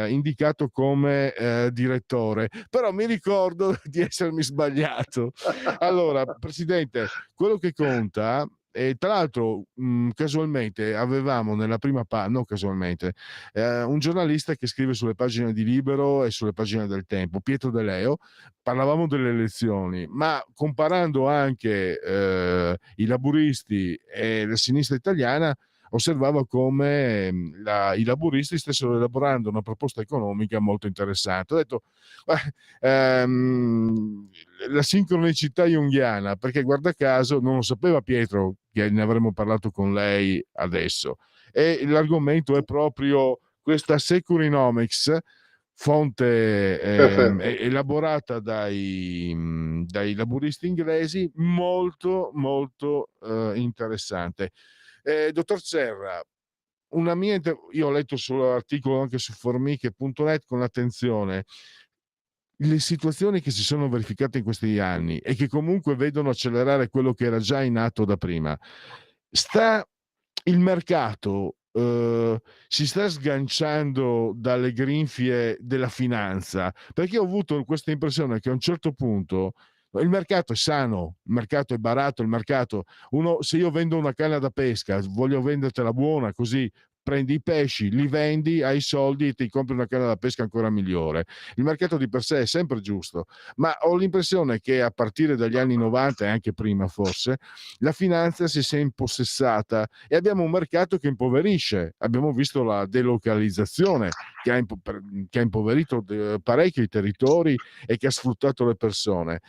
indicato come direttore, però mi ricordo di essermi sbagliato. Allora, Presidente, quello che conta E tra l'altro, casualmente avevamo nella prima non casualmente, un giornalista che scrive sulle pagine di Libero e sulle pagine del Tempo, Pietro De Leo. Parlavamo delle elezioni, ma comparando anche i laburisti e la sinistra italiana, osservava come i laburisti stessero elaborando una proposta economica molto interessante. Ho detto, la sincronicità junghiana, perché guarda caso non lo sapeva Pietro che ne avremmo parlato con lei adesso, e l'argomento è proprio questa Securinomics, fonte elaborata dai laburisti inglesi, molto molto interessante. Dottor Serra, io ho letto solo l'articolo anche su formiche.net con attenzione. Le situazioni che si sono verificate in questi anni e che comunque vedono accelerare quello che era già in atto da prima, il mercato si sta sganciando dalle grinfie della finanza, perché ho avuto questa impressione che a un certo punto il mercato è sano, il mercato è barato, il mercato, se io vendo una canna da pesca, voglio vendertela buona, così prendi i pesci, li vendi, hai i soldi e ti compri una canna da pesca ancora migliore. Il mercato di per sé è sempre giusto, ma ho l'impressione che a partire dagli anni 90 e anche prima forse, la finanza si sia impossessata e abbiamo un mercato che impoverisce. Abbiamo visto la delocalizzazione che ha impoverito parecchi territori e che ha sfruttato le persone.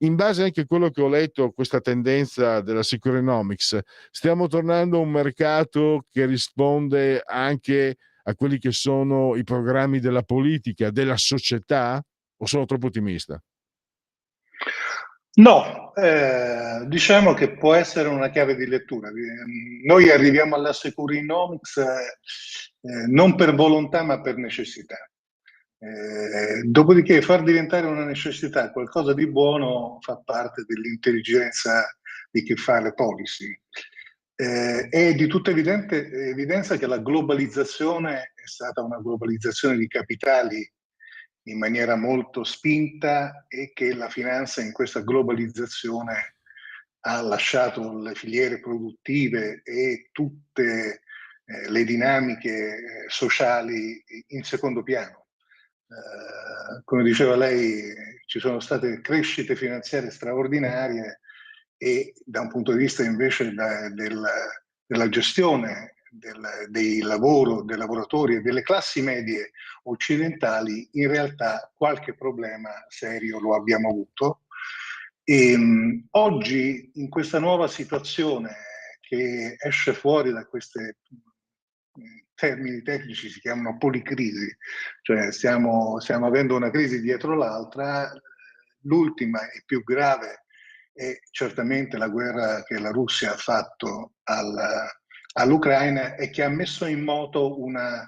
In base anche a quello che ho letto, questa tendenza della Securinomics, stiamo tornando a un mercato che risponde anche a quelli che sono i programmi della politica, della società, o sono troppo ottimista? No, diciamo che può essere una chiave di lettura. Noi arriviamo alla Securinomics non per volontà ma per necessità. Dopodiché far diventare una necessità qualcosa di buono fa parte dell'intelligenza di chi fa le policy. È di tutta evidenza che la globalizzazione è stata una globalizzazione di capitali in maniera molto spinta e che la finanza in questa globalizzazione ha lasciato le filiere produttive e tutte le dinamiche sociali in secondo piano. Come diceva lei, ci sono state crescite finanziarie straordinarie e da un punto di vista invece della gestione dei lavoratori e delle classi medie occidentali, in realtà qualche problema serio lo abbiamo avuto. E oggi, in questa nuova situazione che esce fuori da queste termini tecnici, si chiamano policrisi, cioè stiamo avendo una crisi dietro l'altra. L'ultima e più grave è certamente la guerra che la Russia ha fatto all'Ucraina e che ha messo in moto una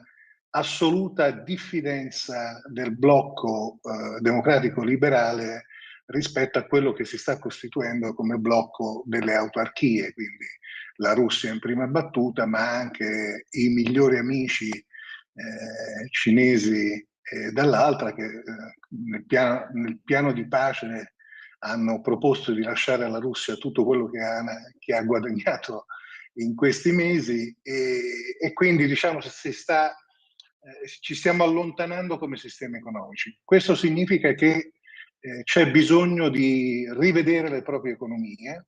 assoluta diffidenza del blocco democratico liberale rispetto a quello che si sta costituendo come blocco delle autarchie, quindi la Russia in prima battuta, ma anche i migliori amici cinesi dall'altra, che nel piano di pace hanno proposto di lasciare alla Russia tutto quello che ha guadagnato in questi mesi e quindi diciamo ci stiamo allontanando come sistemi economici. Questo significa che c'è bisogno di rivedere le proprie economie.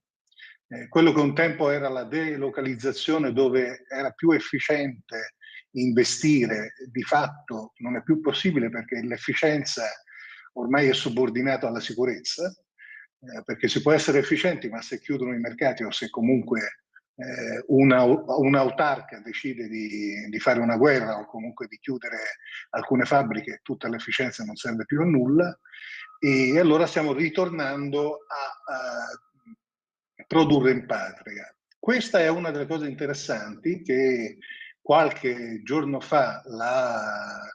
Quello che un tempo era la delocalizzazione, dove era più efficiente investire, di fatto non è più possibile perché l'efficienza ormai è subordinata alla sicurezza, perché si può essere efficienti ma se chiudono i mercati o se comunque un'autarca decide di fare una guerra o comunque di chiudere alcune fabbriche, tutta l'efficienza non serve più a nulla e allora stiamo ritornando a produrre in patria. Questa è una delle cose interessanti che qualche giorno fa la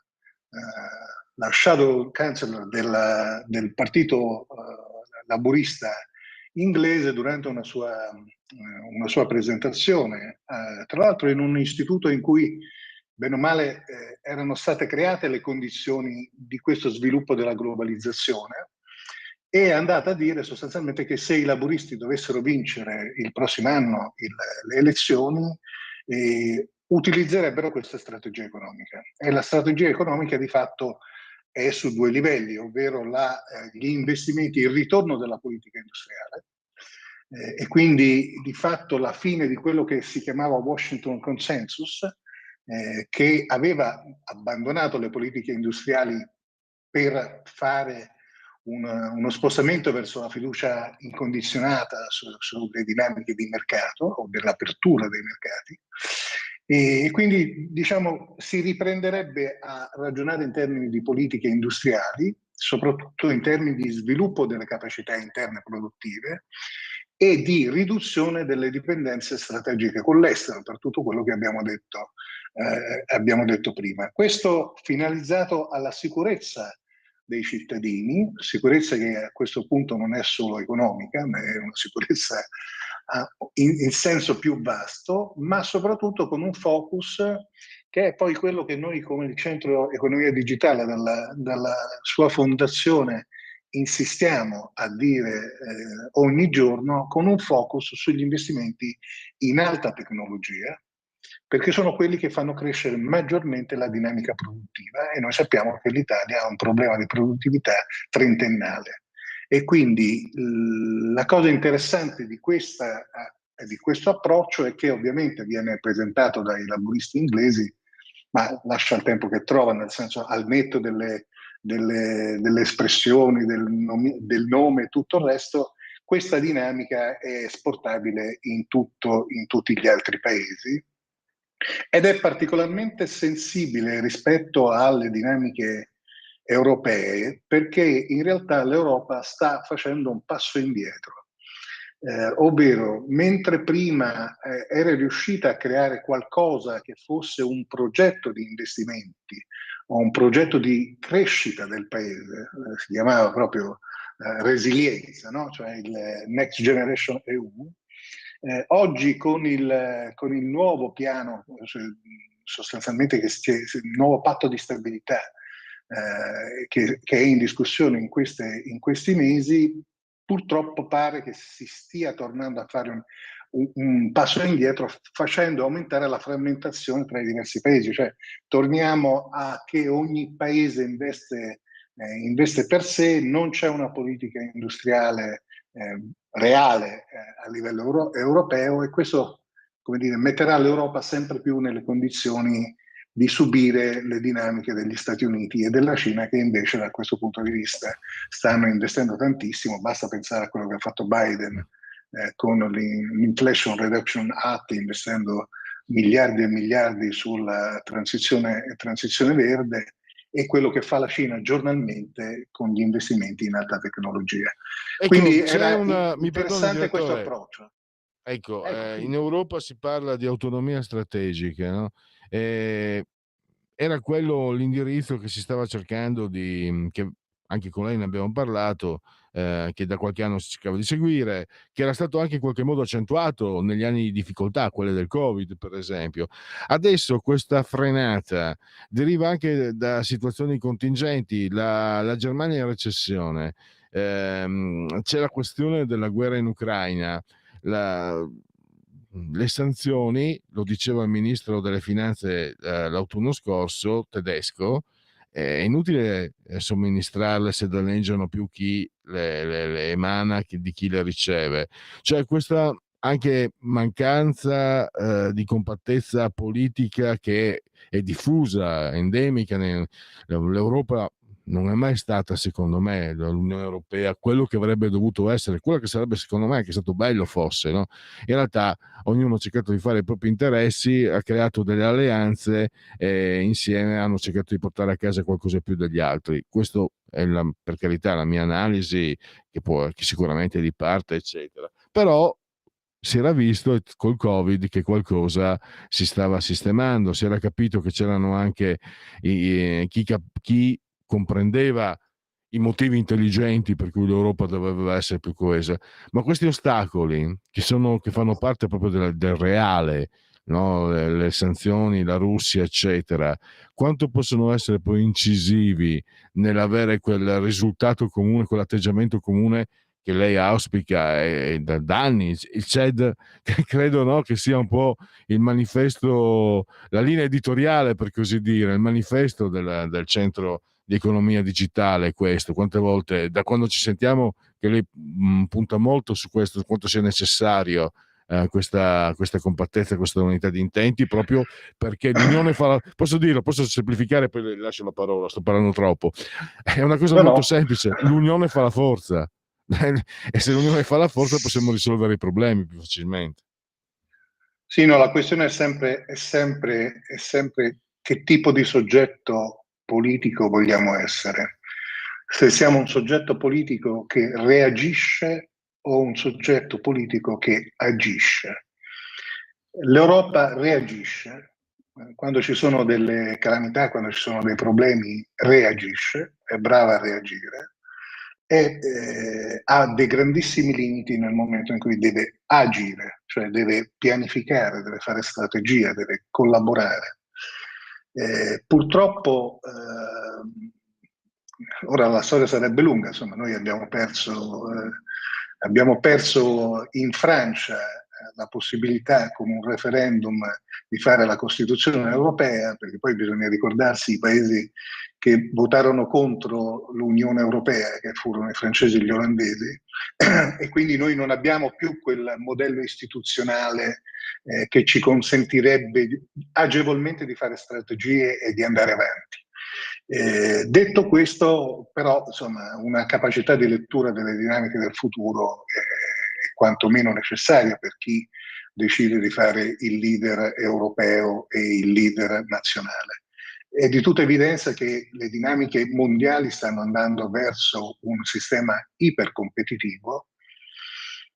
shadow chancellor del partito laburista inglese durante una sua presentazione, tra l'altro in un istituto in cui bene o male erano state create le condizioni di questo sviluppo della globalizzazione è andata a dire sostanzialmente che se i laburisti dovessero vincere il prossimo anno le elezioni, utilizzerebbero questa strategia economica. E la strategia economica di fatto è su due livelli, ovvero gli investimenti, il ritorno della politica industriale, e quindi di fatto la fine di quello che si chiamava Washington Consensus, che aveva abbandonato le politiche industriali per fare uno spostamento verso la fiducia incondizionata sulle dinamiche di mercato o dell'apertura dei mercati. E quindi, diciamo, si riprenderebbe a ragionare in termini di politiche industriali, soprattutto in termini di sviluppo delle capacità interne produttive e di riduzione delle dipendenze strategiche con l'estero, per tutto quello che abbiamo detto prima. Questo finalizzato alla sicurezza dei cittadini, sicurezza che a questo punto non è solo economica, ma è una sicurezza in senso più vasto, ma soprattutto con un focus che è poi quello che noi come il Centro Economia Digitale dalla sua fondazione insistiamo a dire ogni giorno, con un focus sugli investimenti in alta tecnologia, perché sono quelli che fanno crescere maggiormente la dinamica produttiva, e noi sappiamo che l'Italia ha un problema di produttività trentennale. E quindi la cosa interessante di questo approccio è che ovviamente viene presentato dai laburisti inglesi, ma lascia il tempo che trova, nel senso, al netto delle espressioni, del nome e tutto il resto, questa dinamica è esportabile in tutti gli altri paesi ed è particolarmente sensibile rispetto alle dinamiche europee, perché in realtà l'Europa sta facendo un passo indietro, ovvero mentre prima era riuscita a creare qualcosa che fosse un progetto di investimenti o un progetto di crescita del paese, si chiamava proprio resilienza, no? Cioè il Next Generation EU. Oggi con il nuovo piano, sostanzialmente il nuovo patto di stabilità che è in discussione in questi mesi, purtroppo pare che si stia tornando a fare un passo indietro, facendo aumentare la frammentazione tra i diversi paesi. Cioè torniamo a che ogni paese investe per sé, non c'è una politica industriale reale a livello europeo, e questo, come dire, metterà l'Europa sempre più nelle condizioni di subire le dinamiche degli Stati Uniti e della Cina, che invece da questo punto di vista stanno investendo tantissimo. Basta pensare a quello che ha fatto Biden con l'Inflation Reduction Act, investendo miliardi e miliardi sulla transizione verde, e quello che fa la Cina giornalmente con gli investimenti in alta tecnologia. Ecco, quindi mi perdoni, questo direttore, approccio. Ecco, Sì. in Europa si parla di autonomia strategica, no? Era quello l'indirizzo che si stava cercando che anche con lei ne abbiamo parlato, che da qualche anno si cercava di seguire, che era stato anche in qualche modo accentuato negli anni di difficoltà, quelle del Covid per esempio. Adesso questa frenata deriva anche da situazioni contingenti, la Germania è in recessione, c'è la questione della guerra in Ucraina, le sanzioni, lo diceva il ministro delle finanze l'autunno scorso, tedesco, è inutile somministrarle se danneggiano più chi le emana di chi le riceve. Cioè questa anche mancanza di compattezza politica che è diffusa, endemica nell'Europa. Non è mai stata, secondo me, l'Unione Europea quello che avrebbe dovuto essere, quello che sarebbe, secondo me, che è stato bello fosse, no? In realtà ognuno ha cercato di fare i propri interessi, ha creato delle alleanze e insieme hanno cercato di portare a casa qualcosa più degli altri. Questo è, per carità, la mia analisi, che sicuramente è di parte, eccetera. Però si era visto col Covid che qualcosa si stava sistemando, si era capito che c'erano anche chi comprendeva i motivi intelligenti per cui l'Europa doveva essere più coesa, ma questi ostacoli che fanno parte proprio del reale, no? Le sanzioni, la Russia, eccetera, quanto possono essere poi incisivi nell'avere quel risultato comune, quell'atteggiamento comune che lei auspica da anni. Il CED credo, no, che sia un po' il manifesto, la linea editoriale, per così dire, il manifesto del centro di economia digitale. Questo, quante volte, da quando ci sentiamo, che lei punta molto su questo, su quanto sia necessario questa compattezza, questa unità di intenti, proprio perché l'unione fa la... Posso dirlo, posso semplificare, poi le lascio la parola, sto parlando troppo. È una cosa molto semplice: l'unione fa la forza. E se l'unione fa la forza possiamo risolvere i problemi più facilmente. Sì, no, la questione è sempre che tipo di soggetto politico vogliamo essere. Se siamo un soggetto politico che reagisce o un soggetto politico che agisce. L'Europa reagisce. Quando ci sono delle calamità, quando ci sono dei problemi, reagisce, è brava a reagire, e ha dei grandissimi limiti nel momento in cui deve agire, cioè deve pianificare, deve fare strategia, deve collaborare. Purtroppo, ora la storia sarebbe lunga, insomma, noi abbiamo perso in Francia la possibilità con un referendum di fare la Costituzione europea, perché poi bisogna ricordarsi i paesi che votarono contro l'Unione Europea, che furono i francesi e gli olandesi, e quindi noi non abbiamo più quel modello istituzionale che ci consentirebbe agevolmente di fare strategie e di andare avanti. Detto questo, però, insomma, una capacità di lettura delle dinamiche del futuro è quantomeno necessaria per chi decide di fare il leader europeo e il leader nazionale. È di tutta evidenza che le dinamiche mondiali stanno andando verso un sistema ipercompetitivo,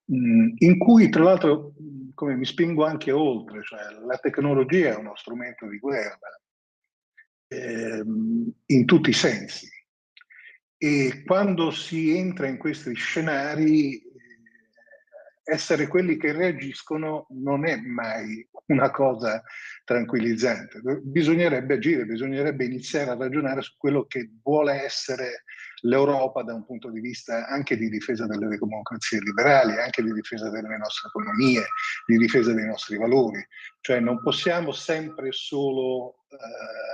in cui, tra l'altro, come mi spingo anche oltre, cioè la tecnologia è uno strumento di guerra in tutti i sensi, e quando si entra in questi scenari, essere quelli che reagiscono non è mai una cosa tranquillizzante. Bisognerebbe agire, bisognerebbe iniziare a ragionare su quello che vuole essere l'Europa da un punto di vista anche di difesa delle democrazie liberali, anche di difesa delle nostre economie, di difesa dei nostri valori. Cioè non possiamo sempre solo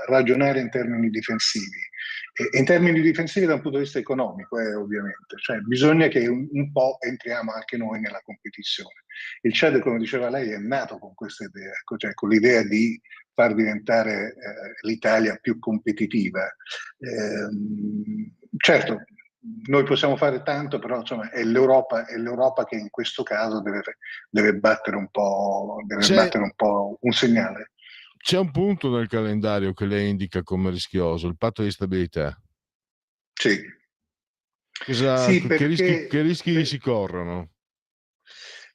ragionare in termini difensivi. E in termini difensivi da un punto di vista economico, ovviamente. Cioè bisogna che un po' entriamo anche noi nella competizione. Il CED, come diceva lei, è nato con questa idea, cioè con l'idea di far diventare l'Italia più competitiva. Certo, noi possiamo fare tanto, però insomma è l'Europa che in questo caso deve battere un po', un segnale. C'è un punto nel calendario che lei indica come rischioso: il patto di stabilità. Sì. Che rischi si corrono?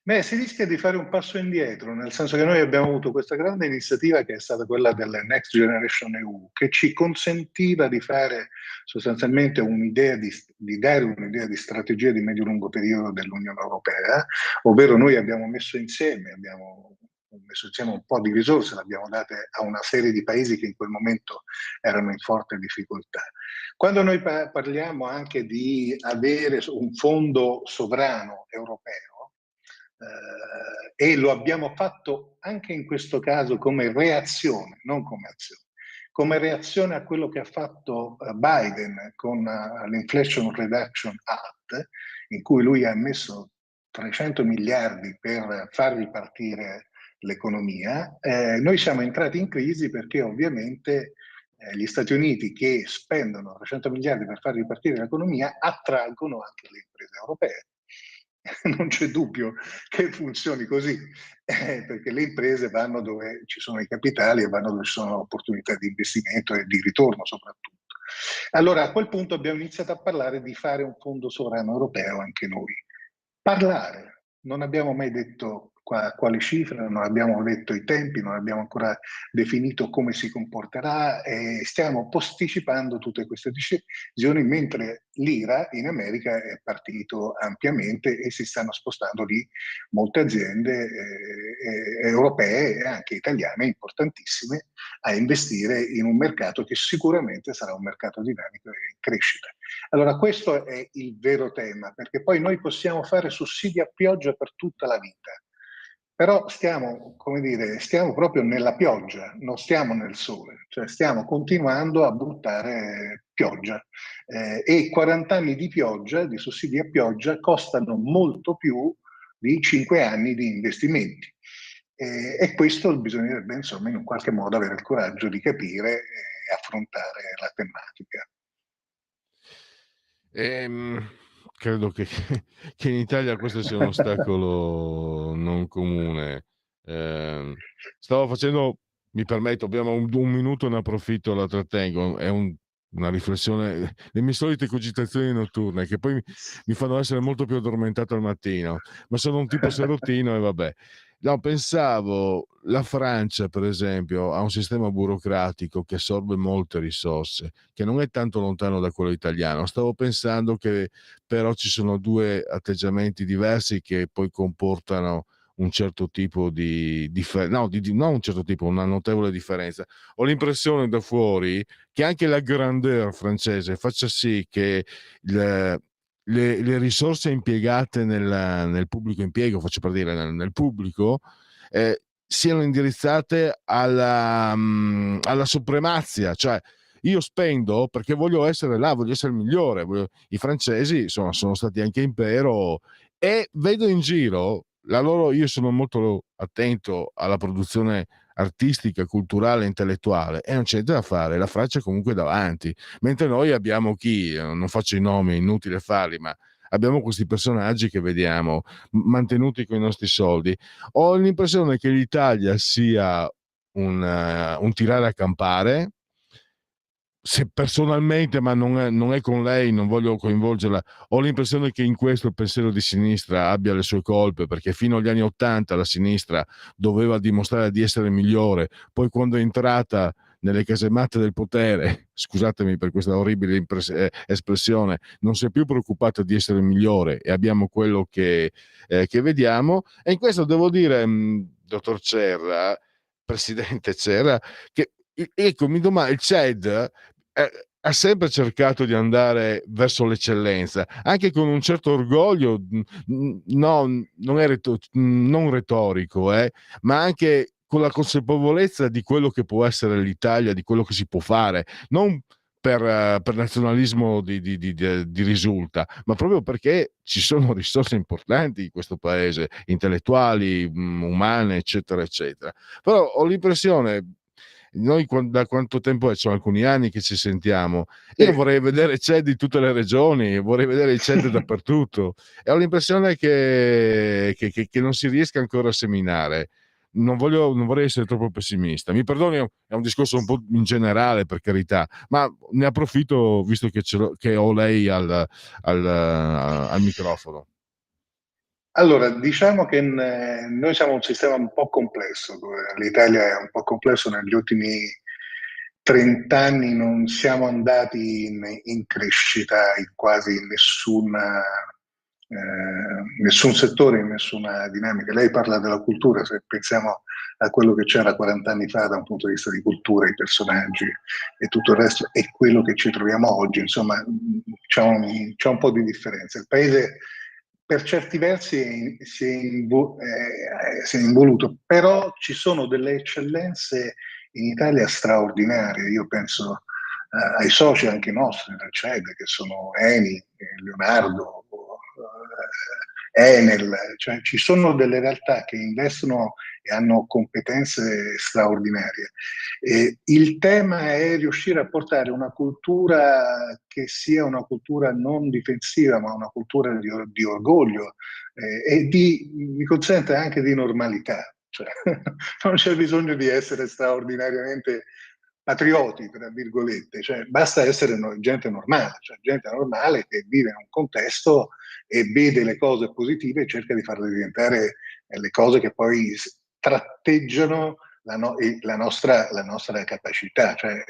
Beh, si rischia di fare un passo indietro, nel senso che noi abbiamo avuto questa grande iniziativa che è stata quella del Next Generation EU, che ci consentiva di fare sostanzialmente di dare un'idea di strategia di medio-lungo periodo dell'Unione Europea, ovvero noi abbiamo messo insieme un po' di risorse, le abbiamo date a una serie di paesi che in quel momento erano in forte difficoltà. Quando noi parliamo anche di avere un fondo sovrano europeo, e lo abbiamo fatto anche in questo caso come reazione, non come azione, come reazione a quello che ha fatto Biden con l'Inflation Reduction Act, in cui lui ha messo 300 miliardi per far ripartire l'economia. Noi siamo entrati in crisi perché ovviamente gli Stati Uniti, che spendono 300 miliardi per far ripartire l'economia, attraggono anche le imprese europee. Non c'è dubbio che funzioni così, perché le imprese vanno dove ci sono i capitali e vanno dove ci sono opportunità di investimento e di ritorno soprattutto. Allora a quel punto abbiamo iniziato a parlare di fare un fondo sovrano europeo anche noi. Parlare, non abbiamo mai detto quale cifra, non abbiamo detto i tempi, non abbiamo ancora definito come si comporterà e stiamo posticipando tutte queste decisioni mentre l'IRA in America è partito ampiamente e si stanno spostando lì molte aziende europee e anche italiane importantissime a investire in un mercato che sicuramente sarà un mercato dinamico e in crescita. Allora questo è il vero tema, perché poi noi possiamo fare sussidi a pioggia per tutta la vita. Però stiamo, come dire, stiamo proprio nella pioggia, non stiamo nel sole, cioè stiamo continuando a buttare pioggia e 40 anni di pioggia, di sussidi a pioggia, costano molto più di 5 anni di investimenti. E questo bisognerebbe, insomma, in un qualche modo avere il coraggio di capire e affrontare la tematica. Credo che in Italia questo sia un ostacolo non comune. Stavo facendo, mi permetto, abbiamo un minuto, ne approfitto, la trattengo, è una riflessione, le mie solite cogitazioni notturne che poi mi fanno essere molto più addormentato al mattino, ma sono un tipo serottino e vabbè. No, pensavo, la Francia per esempio ha un sistema burocratico che assorbe molte risorse, che non è tanto lontano da quello italiano. Stavo pensando che però ci sono due atteggiamenti diversi che poi comportano un certo tipo non un certo tipo, una notevole differenza. Ho l'impressione da fuori che anche la grandeur francese faccia sì che le risorse impiegate nel pubblico impiego, faccio per dire nel pubblico, siano indirizzate alla supremazia, cioè io spendo perché voglio essere là, voglio essere il migliore. I francesi insomma sono stati anche impero e vedo in giro io sono molto attento alla produzione artistica, culturale, intellettuale e non c'è da fare, la Francia è comunque davanti, mentre noi abbiamo non faccio i nomi, è inutile farli, ma abbiamo questi personaggi che vediamo mantenuti con i nostri soldi. Ho l'impressione che l'Italia sia un tirare a campare, se personalmente, ma non è con lei, non voglio coinvolgerla, ho l'impressione che in questo il pensiero di sinistra abbia le sue colpe, perché fino agli anni '80 la sinistra doveva dimostrare di essere migliore, poi quando è entrata nelle casematte del potere, scusatemi per questa orribile espressione, non si è più preoccupata di essere migliore e abbiamo quello che vediamo. E in questo devo dire, dottor Cerra, presidente Cerra, che ecco, mi domando, il CED ha sempre cercato di andare verso l'eccellenza, anche con un certo orgoglio, non retorico, ma anche con la consapevolezza di quello che può essere l'Italia, di quello che si può fare, non per nazionalismo di risulta, ma proprio perché ci sono risorse importanti in questo paese, intellettuali, umane, eccetera, eccetera. Però ho l'impressione, noi da quanto tempo è? Sono alcuni anni che ci sentiamo. Io vorrei vedere CED in tutte le regioni, vorrei vedere i CED dappertutto e ho l'impressione che non si riesca ancora a seminare. Non vorrei essere troppo pessimista, mi perdoni, è un discorso un po' in generale, per carità, ma ne approfitto visto che ho lei al microfono. Allora, diciamo che noi siamo un sistema un po' complesso, l'Italia è un po' complesso, negli ultimi 30 anni non siamo andati in crescita in quasi nessun settore, in nessuna dinamica. Lei parla della cultura, se pensiamo a quello che c'era 40 anni fa da un punto di vista di cultura, i personaggi e tutto il resto, e quello che ci troviamo oggi, insomma, c'è un po' di differenza. Il paese per certi versi si è involuto, però ci sono delle eccellenze in Italia straordinarie. Io penso ai soci anche nostri del CED, che sono Eni, Leonardo, Enel, cioè ci sono delle realtà che investono e hanno competenze straordinarie. Il tema è riuscire a portare una cultura che sia una cultura non difensiva, ma una cultura di orgoglio e mi consente anche di normalità. Cioè, non c'è bisogno di essere straordinariamente patrioti, tra virgolette, cioè basta essere gente normale, cioè gente normale che vive in un contesto e vede le cose positive e cerca di farle diventare le cose che poi tratteggiano la nostra capacità. Cioè,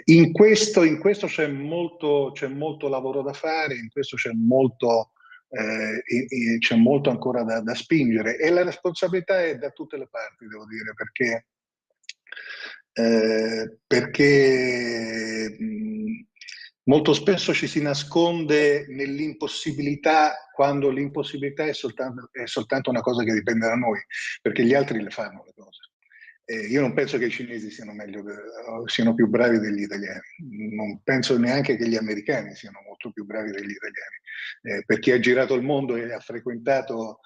in questo c'è molto lavoro da fare, in questo c'è molto ancora da spingere, e la responsabilità è da tutte le parti, devo dire, perché molto spesso ci si nasconde nell'impossibilità, quando l'impossibilità è soltanto una cosa che dipende da noi, perché gli altri le fanno le cose. Io non penso che i cinesi siano più bravi degli italiani, non penso neanche che gli americani siano molto più bravi degli italiani. Per chi ha girato il mondo e ha frequentato,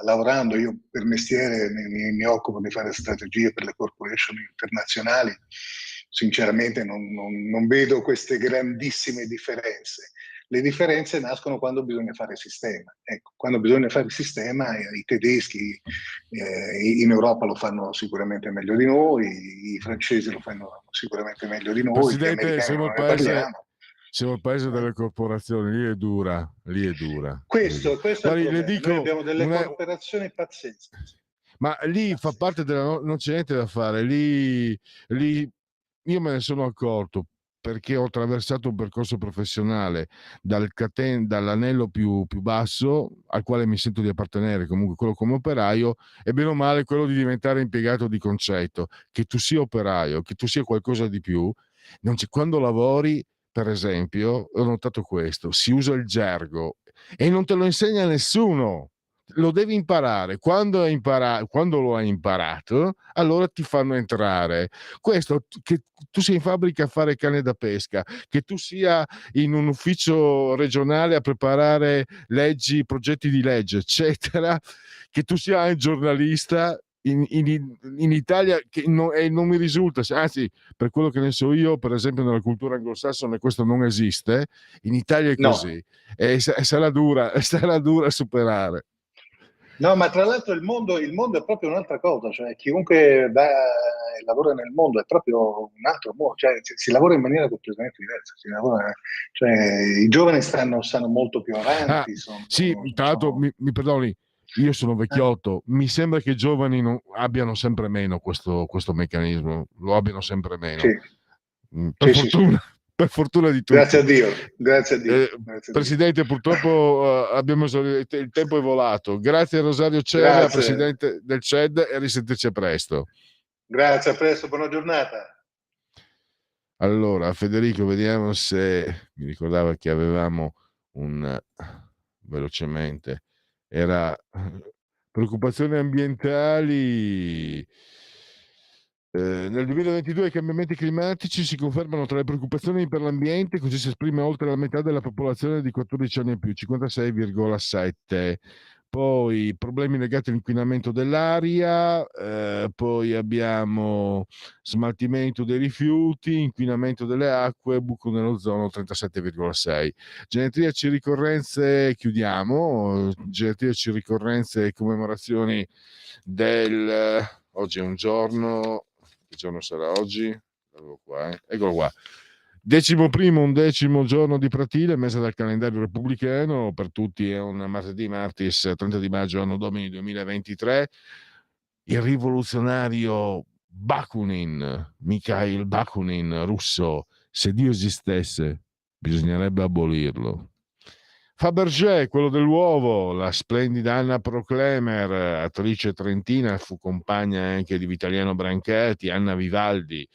lavorando, io per mestiere mi occupo di fare strategie per le corporation internazionali, sinceramente non vedo queste grandissime differenze. Le differenze nascono quando bisogna fare sistema. Ecco, quando bisogna fare sistema, i tedeschi in Europa lo fanno sicuramente meglio di noi, i francesi lo fanno sicuramente meglio di noi, Presidente, gli americani non ne parliamo. Siamo il paese delle corporazioni, lì è dura. Questo è il problema. Le dico, noi abbiamo delle corporazioni pazzesche. Ma lì fa parte non c'è niente da fare, lì io me ne sono accorto, perché ho attraversato un percorso professionale dall'anello più basso al quale mi sento di appartenere, comunque quello come operaio, e bene o male quello di diventare impiegato di concetto, che tu sia operaio, che tu sia qualcosa di più. Quando lavori, per esempio, ho notato questo, si usa il gergo e non te lo insegna nessuno. Lo devi imparare. Quando lo hai imparato, allora ti fanno entrare. Questo, che tu sia in fabbrica a fare canne da pesca, che tu sia in un ufficio regionale a preparare leggi, progetti di legge, eccetera, che tu sia un giornalista in Italia, che non mi risulta, anzi, per quello che ne so io, per esempio nella cultura anglosassone questo non esiste, in Italia è così. No. E sarà dura superare. No, ma tra l'altro il mondo è proprio un'altra cosa, cioè chiunque lavora nel mondo è proprio un altro mondo, cioè si lavora in maniera completamente diversa, cioè i giovani stanno molto più avanti. Sì, tra l'altro mi perdoni, io sono vecchiotto, mi sembra che i giovani abbiano sempre meno questo meccanismo, lo abbiano sempre meno. Sì. Per fortuna. Sì. Per fortuna di tutti. Grazie a Dio. Presidente, purtroppo il tempo è volato. Grazie a Rosario Cera, Presidente del CED, e a risentirci a presto. Grazie, a presto, buona giornata. Allora, Federico, vediamo se mi ricordava che avevamo velocemente, era preoccupazioni ambientali. Nel 2022 i cambiamenti climatici si confermano tra le preoccupazioni per l'ambiente, così si esprime oltre la metà della popolazione di 14 anni e più, 56,7. Poi problemi legati all'inquinamento dell'aria, poi abbiamo smaltimento dei rifiuti, inquinamento delle acque, buco nell'ozono 37,6. Genetriaci ricorrenze, chiudiamo, genetriaci ricorrenze e commemorazioni oggi è un giorno, che giorno sarà oggi? Eccolo qua. 11° giorno di Pratile, mese dal calendario repubblicano, per tutti è un martis 30 di maggio anno domini 2023. Il rivoluzionario Bakunin, Mikhail Bakunin, russo: se Dio esistesse bisognerebbe abolirlo. Fabergé, quello dell'uovo, la splendida Anna Proclemer, attrice trentina, fu compagna anche di Vitaliano Branchetti, Anna Vivaldi.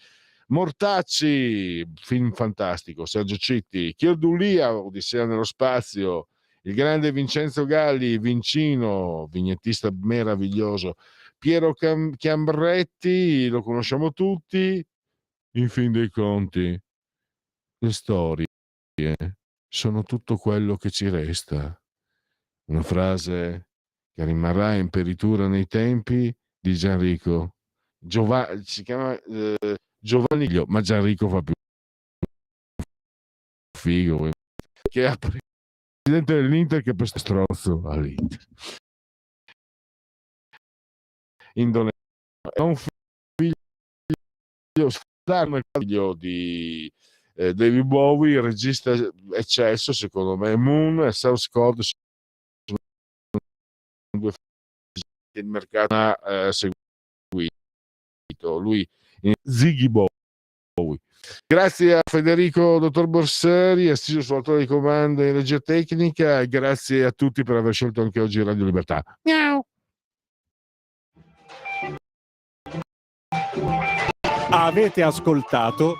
Mortacci, film fantastico, Sergio Citti. Chierdulia, Odissea nello spazio, il grande Vincenzo Galli, Vincino, vignettista meraviglioso. Piero Chiambretti, lo conosciamo tutti. In fin dei conti, le storie sono tutto quello che ci resta. Una frase che rimarrà in peritura nei tempi di Gianrico. Si chiama Giovaniglio, ma Gianrico fa più figo, che è presidente dell'Inter, che per strozzo all'Inter. Indonesia. È un figlio di David Bowie, regista eccesso, secondo me. Moon e South Code il mercato ha seguito. Lui, Ziggy Bowie. Grazie a Federico Dottor Borsari, assiso sulla torre di comando in regia tecnica, e grazie a tutti per aver scelto anche oggi Radio Libertà. Miau. Avete ascoltato